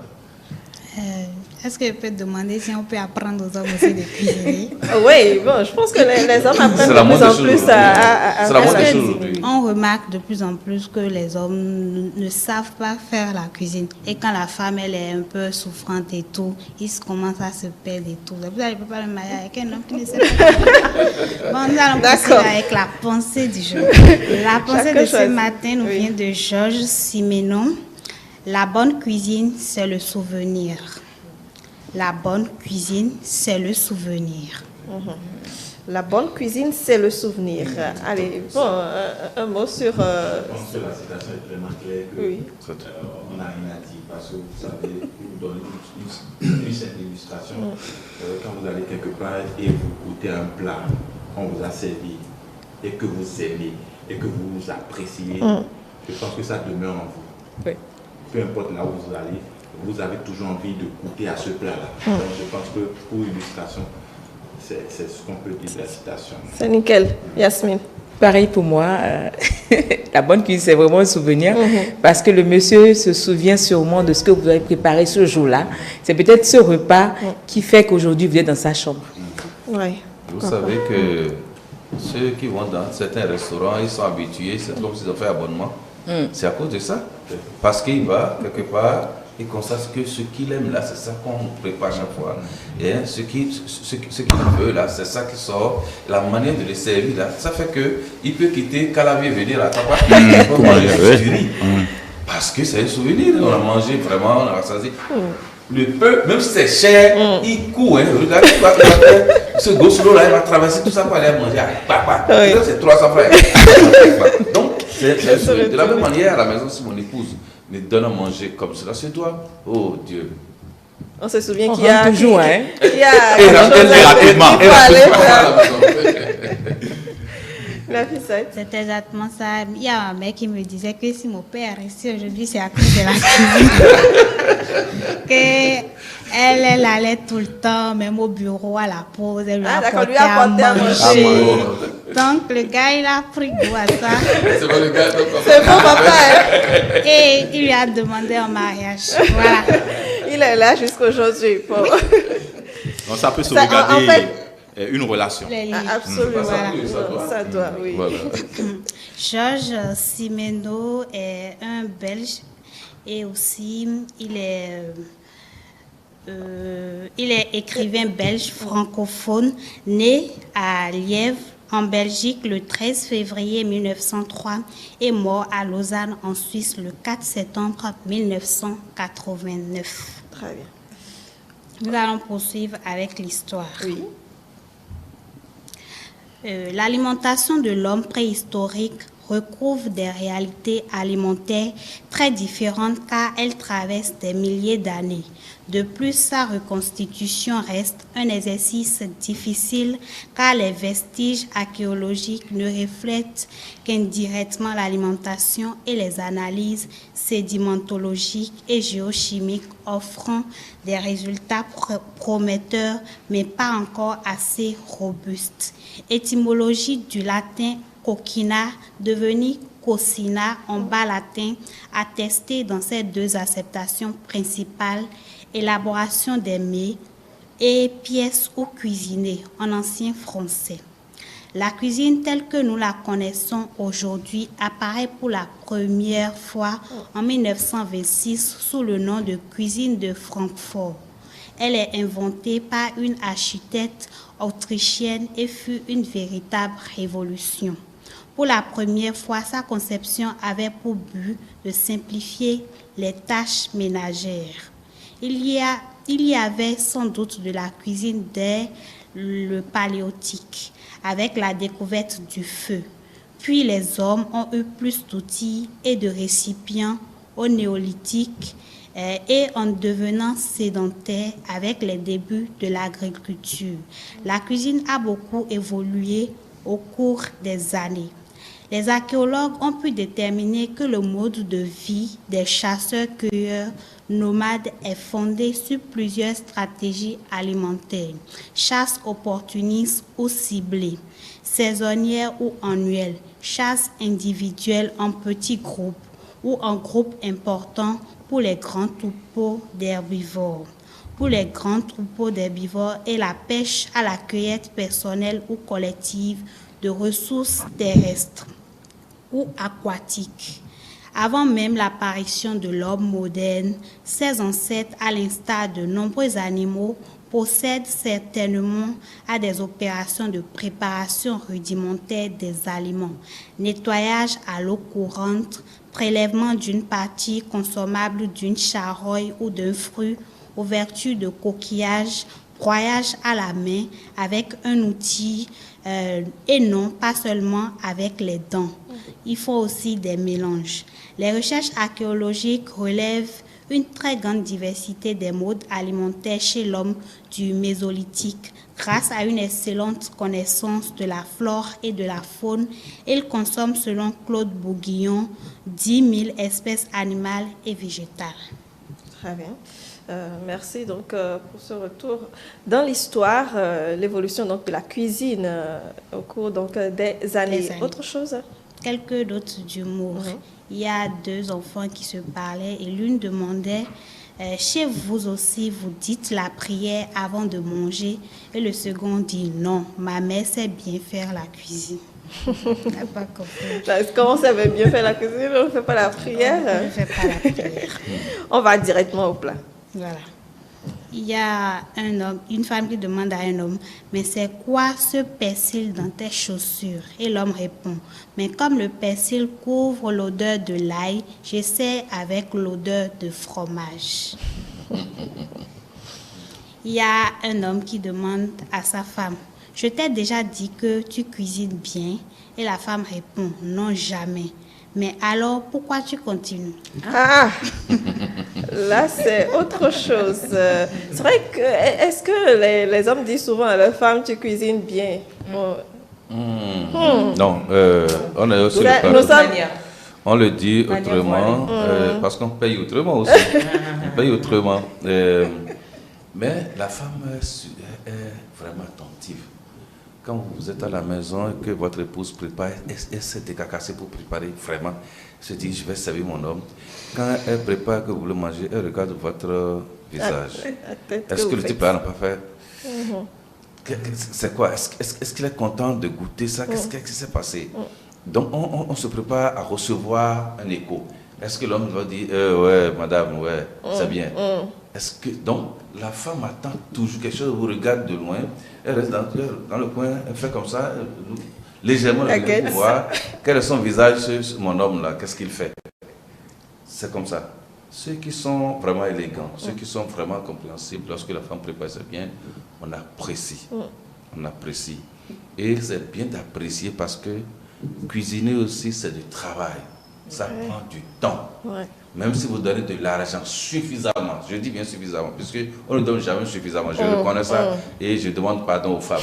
Est-ce que je peux te demander si on peut apprendre aux hommes aussi de cuisiner? Oui, bon, je pense que les hommes apprennent de plus en plus à cuisiner. On remarque de plus en plus que les hommes ne savent pas faire la cuisine. Et quand la femme, elle est un peu souffrante et tout, ils commencent à se perdre et tout. C'est pour ça que je ne peux pas me marier avec un homme qui ne sait pas. Bon, nous allons poursuivre avec la pensée du jour. La pensée de ce matin nous vient de Georges Simenon. La bonne cuisine, c'est le souvenir. La bonne cuisine, c'est le souvenir. La bonne cuisine, c'est le souvenir. Allez, bon, un mot sur... Sur la citation est vraiment claire que on n'a rien à dire parce que vous savez, vous donnez une simple illustration. Quand vous allez quelque part et vous goûtez un plat qu'on vous a servi et que vous aimez et que vous appréciez, je pense que ça demeure en vous. Oui. Peu importe là où vous allez, vous avez toujours envie de goûter à ce plat-là. Donc je pense que pour illustration, c'est ce qu'on peut dire de la citation. C'est nickel. Yasmine. Pareil pour moi, la bonne cuisine, c'est vraiment un souvenir parce que le monsieur se souvient sûrement de ce que vous avez préparé ce jour-là. C'est peut-être ce repas qui fait qu'aujourd'hui vous êtes dans sa chambre. Oui. Vous savez que ceux qui vont dans certains restaurants, ils sont habitués, c'est comme s'ils ont fait abonnement. C'est à cause de ça. Parce qu'il va quelque part, il constate que ce qu'il aime là, c'est ça qu'on prépare chaque fois. Et ce qu'il veut là, c'est ça qui sort. La manière de le servir là, ça fait qu'il peut quitter Calavier venir à Tapa pour manger du riz. Parce que c'est un souvenir. On a mangé vraiment, on a rassasié. Le peu, même si c'est cher, il court. Regarde, ce gosse-là, il va traverser tout ça pour aller manger avec papa. C'est 300 francs. Donc, de la même manière, à la maison, si mon épouse me donne à manger comme cela, c'est toi. Oh Dieu, On se souvient qu'il y a toujours, hein. Il y a rapidement. La ficette. C'est exactement ça. Il y a un mec qui me disait que si mon père est resté aujourd'hui, c'est à cause de la cuisine. Elle allait tout le temps, même au bureau, à la pause, elle lui apportait à manger. Donc le gars, il a pris goût à ça. C'est bon, papa. Hein? Et il lui a demandé en mariage. Voilà. Il est là jusqu'aujourd'hui. Pour... Donc ça peut sauvegarder en fait, une relation. Absolument. Voilà. Ça doit, oui. Voilà. Georges Simenon est un Belge et aussi il est écrivain belge francophone né à Lièvre en Belgique le 13 février 1903 et mort à Lausanne en Suisse le 4 septembre 1989. Très bien. Nous allons poursuivre avec l'histoire. Oui. L'alimentation de l'homme préhistorique recouvre des réalités alimentaires très différentes car elle traverse des milliers d'années. De plus, sa reconstitution reste un exercice difficile car les vestiges archéologiques ne reflètent qu'indirectement l'alimentation et les analyses sédimentologiques et géochimiques offrant des résultats prometteurs mais pas encore assez robustes. Étymologie du latin coquina, devenu cocina en bas latin, attesté dans ces deux acceptations principales, élaboration des mets et pièces ou cuisiner en ancien français. La cuisine telle que nous la connaissons aujourd'hui apparaît pour la première fois en 1926 sous le nom de cuisine de Francfort. Elle est inventée par une architecte autrichienne et fut une véritable révolution. Pour la première fois, sa conception avait pour but de simplifier les tâches ménagères. Il y avait sans doute de la cuisine dès le Paléolithique, avec la découverte du feu. Puis les hommes ont eu plus d'outils et de récipients au Néolithique et en devenant sédentaire avec les débuts de l'agriculture. La cuisine a beaucoup évolué au cours des années. Les archéologues ont pu déterminer que le mode de vie des chasseurs-cueilleurs nomades est fondé sur plusieurs stratégies alimentaires. Chasse opportuniste ou ciblée, saisonnière ou annuelle, chasse individuelle en petits groupes ou en groupes importants pour les grands troupeaux d'herbivores. Pour les grands troupeaux d'herbivores et la pêche à la cueillette personnelle ou collective de ressources terrestres ou aquatiques. Avant même l'apparition de l'homme moderne, ses ancêtres, à l'instar de nombreux animaux, procèdent certainement à des opérations de préparation rudimentaire des aliments, nettoyage à l'eau courante, prélèvement d'une partie consommable d'une charogne ou d'un fruit, ouverture de coquillage, broyage à la main avec un outil et non pas seulement avec les dents. Il faut aussi des mélanges. Les recherches archéologiques relèvent une très grande diversité des modes alimentaires chez l'homme du Mésolithique. Grâce à une excellente connaissance de la flore et de la faune, il consomme, selon Claude Bourguignon, 10 000 espèces animales et végétales. Très bien. Merci donc pour ce retour dans l'histoire, l'évolution donc de la cuisine au cours donc des années. Autre chose? Quelques notes d'humour. Il y a deux enfants qui se parlaient et l'une demandait chez vous aussi vous dites la prière avant de manger et le second dit non, ma mère sait bien faire la cuisine. Pas compris. Comment ça veut bien faire la cuisine? On ne fait pas la prière? On ne fait pas la prière. On va directement au plat. Voilà. Il y a un homme, une femme qui demande à un homme, mais c'est quoi ce persil dans tes chaussures? Et l'homme répond, mais comme le persil couvre l'odeur de l'ail, j'essaie avec l'odeur de fromage. Il y a un homme qui demande à sa femme, je t'ai déjà dit que tu cuisines bien? Et la femme répond, non jamais. Mais alors, pourquoi tu continues? Ah, là, c'est autre chose. C'est vrai que, est-ce que les hommes disent souvent à leurs femmes, tu cuisines bien? Non, on est aussi on le dit autrement, parce qu'on paye autrement aussi. On paye autrement. Mais la femme est vraiment attentive. Quand vous êtes à la maison et que votre épouse prépare, elle s'est décacassée pour préparer vraiment. Elle se dit, je vais servir mon homme. Quand elle prépare que vous le mangez, elle regarde votre visage. Est-ce que le type n'a pas fait? C'est quoi? Est-ce qu'il est content de goûter ça? Qu'est-ce qui s'est passé? Donc, on se prépare à recevoir un écho. Est-ce que l'homme va dire, ouais, madame, ouais, c'est bien. Donc, la femme attend toujours quelque chose, vous regarde de loin, elle reste dans le coin, elle fait comme ça, légèrement, pour voir quel est son visage, mon homme là, qu'est-ce qu'il fait. C'est comme ça. Ceux qui sont vraiment élégants, ceux qui sont vraiment compréhensibles, lorsque la femme prépare ça bien, on apprécie. On apprécie. Et c'est bien d'apprécier parce que cuisiner aussi, c'est du travail. Ça prend du temps. Même si vous donnez de l'argent suffisamment, je dis bien suffisamment, puisqu'on ne donne jamais suffisamment, je reconnais ça et je demande pardon aux femmes.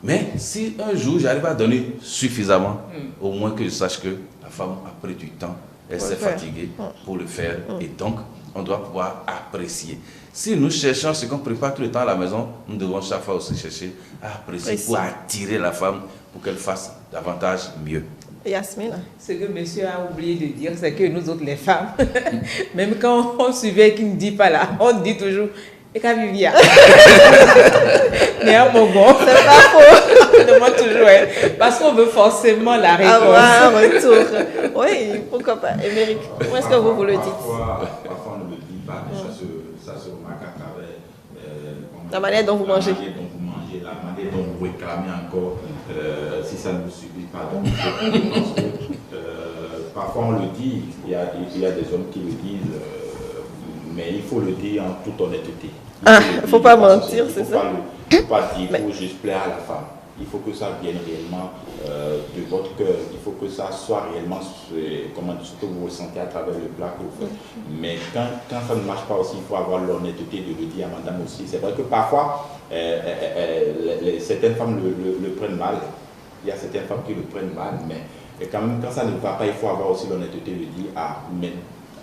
Mais si un jour j'arrive à donner suffisamment, au moins que je sache que la femme a pris du temps, elle s'est fatiguée pour le faire et donc on doit pouvoir apprécier. Si nous cherchons ce qu'on prépare tout le temps à la maison, nous devons chaque fois aussi chercher à apprécier pour attirer la femme pour qu'elle fasse davantage mieux. Yasmine. Ce que monsieur a oublié de dire, c'est que nous autres, les femmes, même quand on suivait qui ne dit pas là, on dit toujours et qu'à Vivia. Mais à mon bon, c'est pas faux. On demande toujours, parce qu'on veut forcément la réponse. Avoir un retour. Oui, pourquoi pas. Émeric, comment est-ce que vous le dites? Parfois, on ne le dit pas, mais ça se remarque à travers la manière dont vous mangez. La manière dont vous réclamez encore, si ça ne vous suffit pas. Donc, je pense que parfois on le dit, il y a des hommes qui le disent, mais il faut le dire en toute honnêteté. Il ne faut pas mentir, c'est ça? Il ne faut pas dire, il faut juste plaire à la femme. Il faut que ça vienne réellement de votre cœur. Il faut que ça soit réellement ce que vous ressentez à travers le plat que vous faites. Mais quand ça ne marche pas aussi, il faut avoir l'honnêteté de le dire à madame aussi. C'est vrai que parfois, certaines femmes le prennent mal. Il y a certaines femmes qui le prennent mal, mais quand même, quand ça ne va pas, il faut avoir aussi l'honnêteté de dire,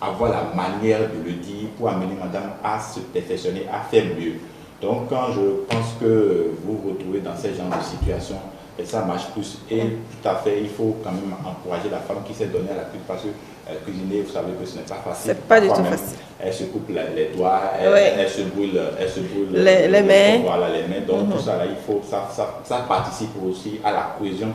avoir la manière de le dire pour amener madame à se perfectionner, à faire mieux. Donc, quand je pense que vous vous retrouvez dans ce genre de situation, et ça marche plus, et tout à fait, il faut quand même encourager la femme qui s'est donnée à la cuisine, parce que cuisiner, vous savez que ce n'est pas facile. C'est pas du tout facile. Elle se coupe les doigts, elle se brûle les mains. Voilà, les mains. Donc, tout ça, là, il faut, ça participe aussi à la cohésion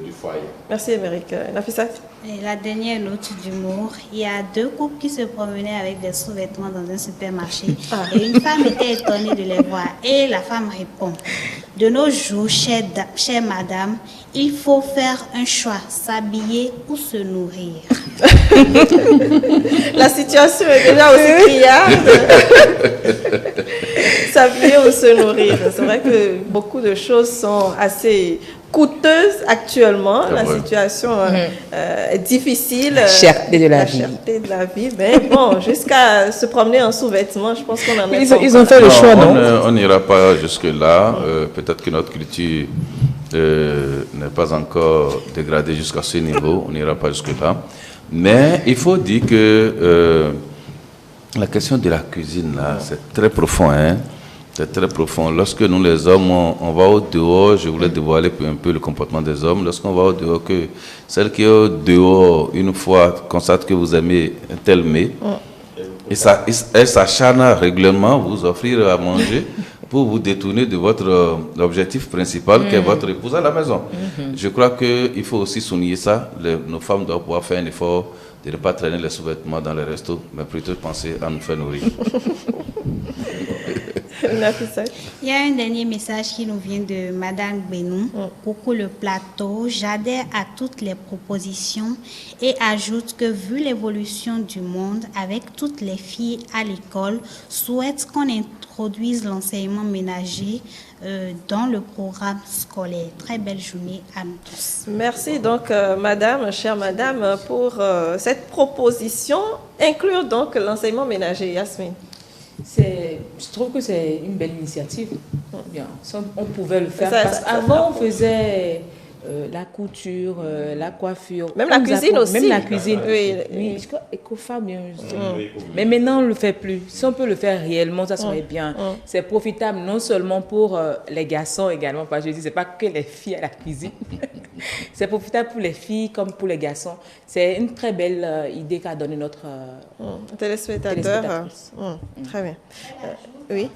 du foyer. Merci, Émeric. Nafissat? Et la dernière note d'humour, il y a deux couples qui se promenaient avec des sous-vêtements dans un supermarché. Et une femme était étonnée de les voir. Et la femme répond, de nos jours, chère madame, il faut faire un choix, s'habiller ou se nourrir. La situation est déjà aussi criarde. S'habiller ou se nourrir. C'est vrai que beaucoup de choses sont assez coûteuses actuellement. La situation est difficile. La cherté de la vie. Cherté de la vie. Mais bon, jusqu'à se promener en sous-vêtements, je pense qu'on en est. Ils ont fait le choix, non? On n'ira pas jusque-là. Peut-être que notre culture n'est pas encore dégradée jusqu'à ce niveau. On n'ira pas jusque-là. Mais il faut dire que la question de la cuisine, là, c'est très profond. Hein? C'est très profond. Lorsque nous, les hommes, on va au dehors, je voulais dévoiler un peu le comportement des hommes. Lorsqu'on va au dehors, que celle qui est au dehors, une fois, constate que vous aimez un tel mets, elle s'acharne régulièrement vous offrir à manger pour vous détourner de votre objectif principal, qui est votre épouse à la maison. Je crois qu'il faut aussi souligner ça. Nos femmes doivent pouvoir faire un effort de ne pas traîner les sous-vêtements dans les restos, mais plutôt penser à nous faire nourrir. Il y a un dernier message qui nous vient de Madame Benou. Coucou le plateau, j'adhère à toutes les propositions et ajoute que vu l'évolution du monde avec toutes les filles à l'école, souhaite qu'on introduise l'enseignement ménager dans le programme scolaire. Très belle journée à nous tous. Merci donc madame, chère madame, pour cette proposition. Inclure donc l'enseignement ménager, Yasmine. Je trouve que c'est une belle initiative. Bien, on pouvait le faire. Parce qu'avant, on faisait la couture, la coiffure. Même la cuisine aussi. Même la cuisine. Oui. Écofemme, mais maintenant, on ne le fait plus. Si on peut le faire réellement, ça serait bien. C'est profitable non seulement pour les garçons également, parce que je dis, ce n'est pas que les filles à la cuisine. C'est profitable pour les filles comme pour les garçons. C'est une très belle idée qu'a donnée notre téléspectateur. Très bien. Oui.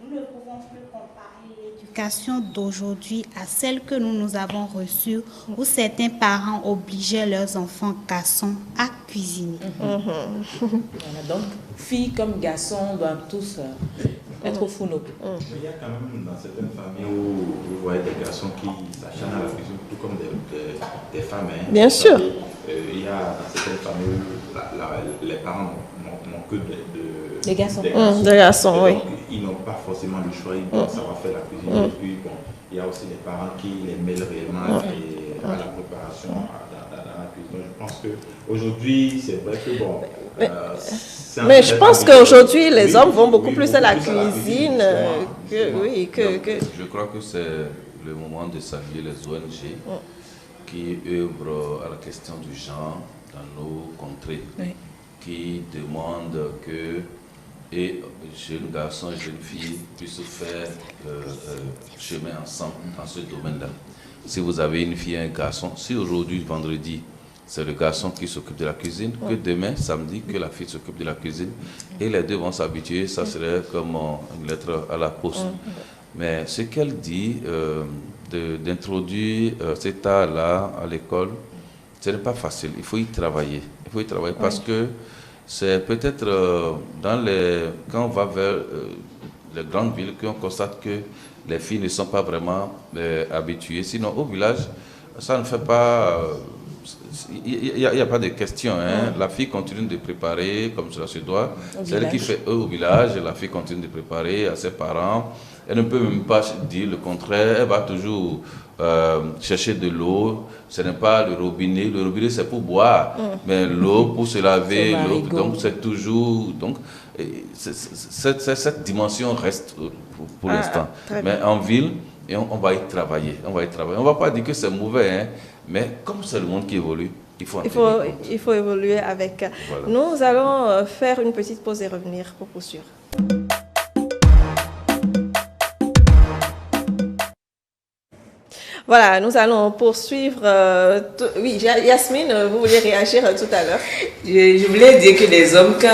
Nous ne pouvons plus comparer l'éducation d'aujourd'hui à celle que nous avons reçue où certains parents obligeaient leurs enfants garçons à cuisiner. Voilà, donc, filles comme garçons doivent tous être au fourneau. Il y a quand même dans certaines familles où vous voyez des garçons qui s'acharnent à la cuisine, tout comme des femmes. Hein. Bien sûr. Il y a dans certaines familles où les parents n'ont que des garçons. Des garçons, oui. Donc, ils n'ont pas forcément le choix, ils doivent savoir faire la cuisine. Et puis, bon, il y a aussi les parents qui les mêlent réellement à la préparation dans la cuisine. Donc, je pense qu'aujourd'hui, c'est vrai que bon. Mais je pense qu'aujourd'hui, les hommes vont beaucoup plus à la cuisine que. Je crois que c'est le moment de saluer les ONG qui œuvrent à la question du genre dans nos contrées, qui demandent que jeunes garçons et jeunes filles puissent faire chemin ensemble dans ce domaine-là. Si vous avez une fille et un garçon, si aujourd'hui, vendredi, c'est le garçon qui s'occupe de la cuisine, que demain, samedi, que la fille s'occupe de la cuisine, et les deux vont s'habituer, ça serait comme une lettre à la poste. Mais ce qu'elle dit, d'introduire cet art-là à l'école, ce n'est pas facile, il faut y travailler. Il faut y travailler parce que c'est peut-être quand on va vers les grandes villes qu'on constate que les filles ne sont pas vraiment habituées. Sinon, au village, ça ne fait pas... Il n'y a pas de question. Hein. La fille continue de préparer comme cela se doit. C'est elle qui fait au village. La fille continue de préparer à ses parents. Elle ne peut même pas dire le contraire. Elle va toujours chercher de l'eau. Ce n'est pas le robinet. Le robinet, c'est pour boire. Mais l'eau, pour se laver. Donc, c'est toujours... Donc, cette dimension reste pour l'instant. Mais en ville, on va y travailler. On ne va pas dire que c'est mauvais, hein, mais comme c'est le monde qui évolue, il faut évoluer avec. Voilà. Nous allons faire une petite pause et revenir pour poursuivre. Voilà, nous allons poursuivre. Oui, Yasmine, vous vouliez réagir tout à l'heure. Je voulais dire que les hommes, quand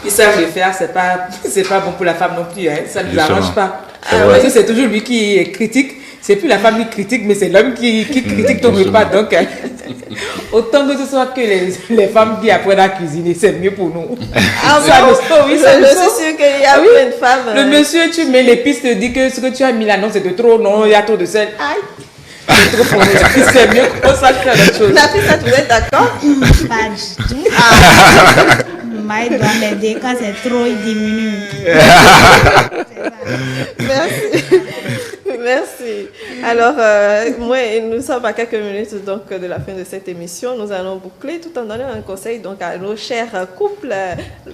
ils savent le faire, c'est pas bon pour la femme non plus. Hein. Ça ne nous arrange pas. Parce que c'est toujours lui qui critique. C'est plus la femme qui critique, mais c'est l'homme qui critique ton repas. Donc, autant que ce soit que les femmes qui apprennent à cuisiner, c'est mieux pour nous. Ah oui, je suis sûre qu'il y a plein de femmes. Le monsieur, tu mets l'épice, te dit que ce que tu as mis là, non, c'est de trop, non, il y a trop de sel. Aïe! C'est trop pour nous. C'est mieux qu'on sache faire les choses. Nafisa, vous êtes d'accord? Pas du tout. Maï doit l'aider. Quand c'est trop, il diminue. Merci. Merci. Alors, nous sommes à quelques minutes donc, de la fin de cette émission. Nous allons boucler tout en donnant un conseil donc, à nos chers couples,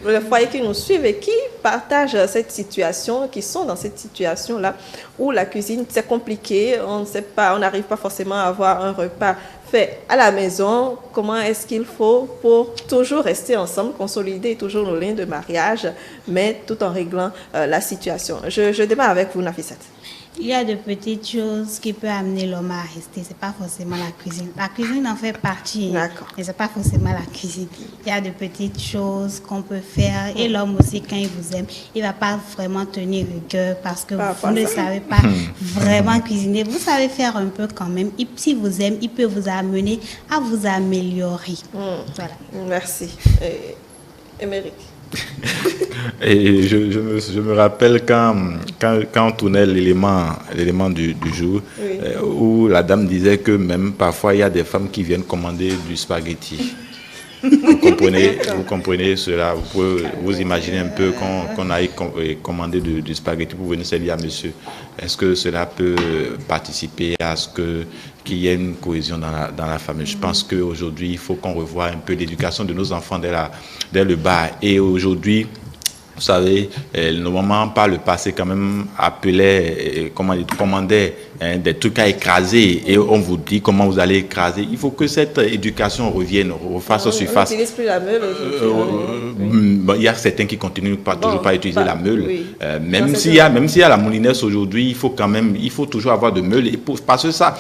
le foyer qui nous suivent et qui partagent cette situation, qui sont dans cette situation-là où la cuisine, c'est compliqué. On ne sait pas, on n'arrive pas forcément à avoir un repas fait à la maison. Comment est-ce qu'il faut pour toujours rester ensemble, consolider toujours nos liens de mariage, mais tout en réglant la situation. Je démarre avec vous, Nafisat. Il y a de petites choses qui peuvent amener l'homme à rester. Ce n'est pas forcément la cuisine. La cuisine en fait partie, mais ce n'est pas forcément la cuisine. Il y a de petites choses qu'on peut faire. Et l'homme aussi, quand il vous aime, il ne va pas vraiment tenir rigueur parce que vous ne savez pas vraiment cuisiner. Vous savez faire un peu quand même. Et si vous aime, il peut vous amener à vous améliorer. Voilà. Merci. Émeric. Et je me rappelle quand on tournait l'élément du jour, Oui. Où la dame disait que même parfois il y a des femmes qui viennent commander du spaghetti. Vous comprenez cela. Vous pouvez vous imaginer un peu qu'on aille commander du spaghetti pour venir servir à monsieur. Est-ce que cela peut participer à ce qu'il y ait une cohésion dans la famille? Je pense qu'aujourd'hui, il faut qu'on revoie un peu l'éducation de nos enfants dès le bas. Et aujourd'hui, vous savez, nos mamans, par le passé, quand même, commandaient des trucs à écraser. Et on vous dit comment vous allez écraser. Il faut que cette éducation revienne, refasse surface. On n'utilise plus la meule aujourd'hui. Il y a certains qui continuent toujours pas à utiliser la meule. Oui. Même s'il y a la moulinette aujourd'hui, il faut toujours avoir de meule. Parce que ça,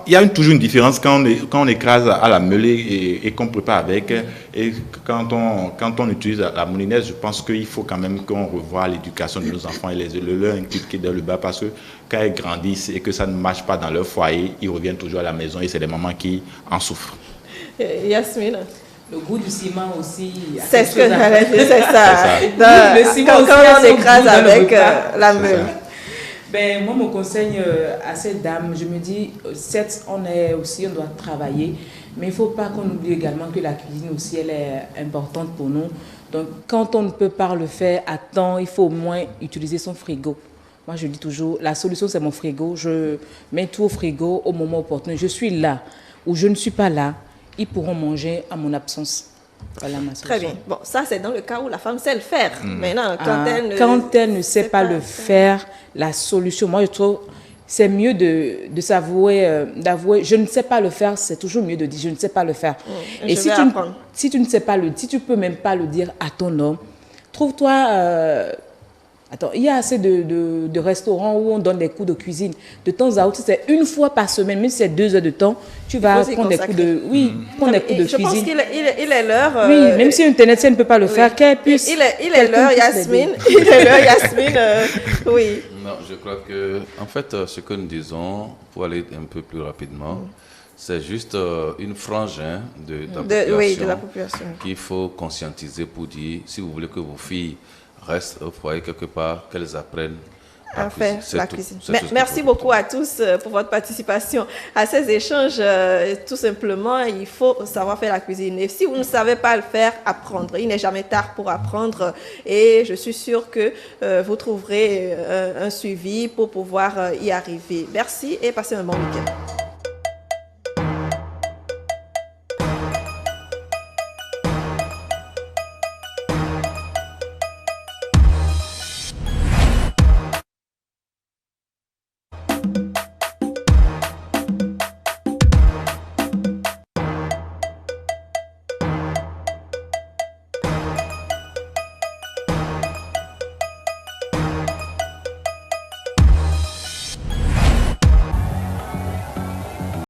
il y a toujours une différence quand on écrase à la meule et qu'on prépare avec. Et quand on utilise la moulinette, je pense qu'il faut quand même qu'on revoie l'éducation de nos enfants et leur inculquer dans le bas, parce que quand ils grandissent et que ça ne marche pas dans leur foyer, ils reviennent toujours à la maison et c'est les mamans qui en souffrent. Yasmine. Le goût du ciment aussi. C'est ce que j'allais dire, c'est ça. Le ciment quand on écrase avec la meule. Ben, moi, mon conseil à cette dame, je me dis, certes, on doit travailler, mais il ne faut pas qu'on oublie également que la cuisine aussi, elle est importante pour nous. Donc, quand on ne peut pas le faire à temps, il faut au moins utiliser son frigo. Moi, je dis toujours, la solution, c'est mon frigo. Je mets tout au frigo au moment opportun. Je suis là ou je ne suis pas là. Ils pourront manger à mon absence. Voilà ma solution. Très bien. Bon, ça, c'est dans le cas où la femme sait le faire. Maintenant, quand elle ne sait pas le faire, la solution, moi, je trouve, c'est mieux de s'avouer, d'avouer, je ne sais pas le faire, c'est toujours mieux de dire, je ne sais pas le faire. Et si tu ne sais pas si tu peux même pas le dire à ton homme, trouve-toi... Attends, il y a assez de restaurants où on donne des cours de cuisine. De temps à autre, c'est une fois par semaine, même si c'est 2 heures de temps, tu vas prendre des cours de, prendre des cours de cuisine. Je pense qu'il est l'heure. Oui, même si Internet, si elle ne peut pas le faire, qu'elle puisse. Il est l'heure, Yasmine. Il est l'heure, Yasmine. Oui. Non, je crois que, en fait, ce que nous disons, pour aller un peu plus rapidement, c'est juste une frange de la population qu'il faut conscientiser pour dire, si vous voulez que vos filles restent au foyer quelque part, qu'elles apprennent à faire la cuisine. Merci beaucoup à tous pour votre participation à ces échanges. Tout simplement, il faut savoir faire la cuisine. Et si vous ne savez pas le faire, apprendre. Il n'est jamais tard pour apprendre. Et je suis sûre que vous trouverez un suivi pour pouvoir y arriver. Merci et passez un bon week-end.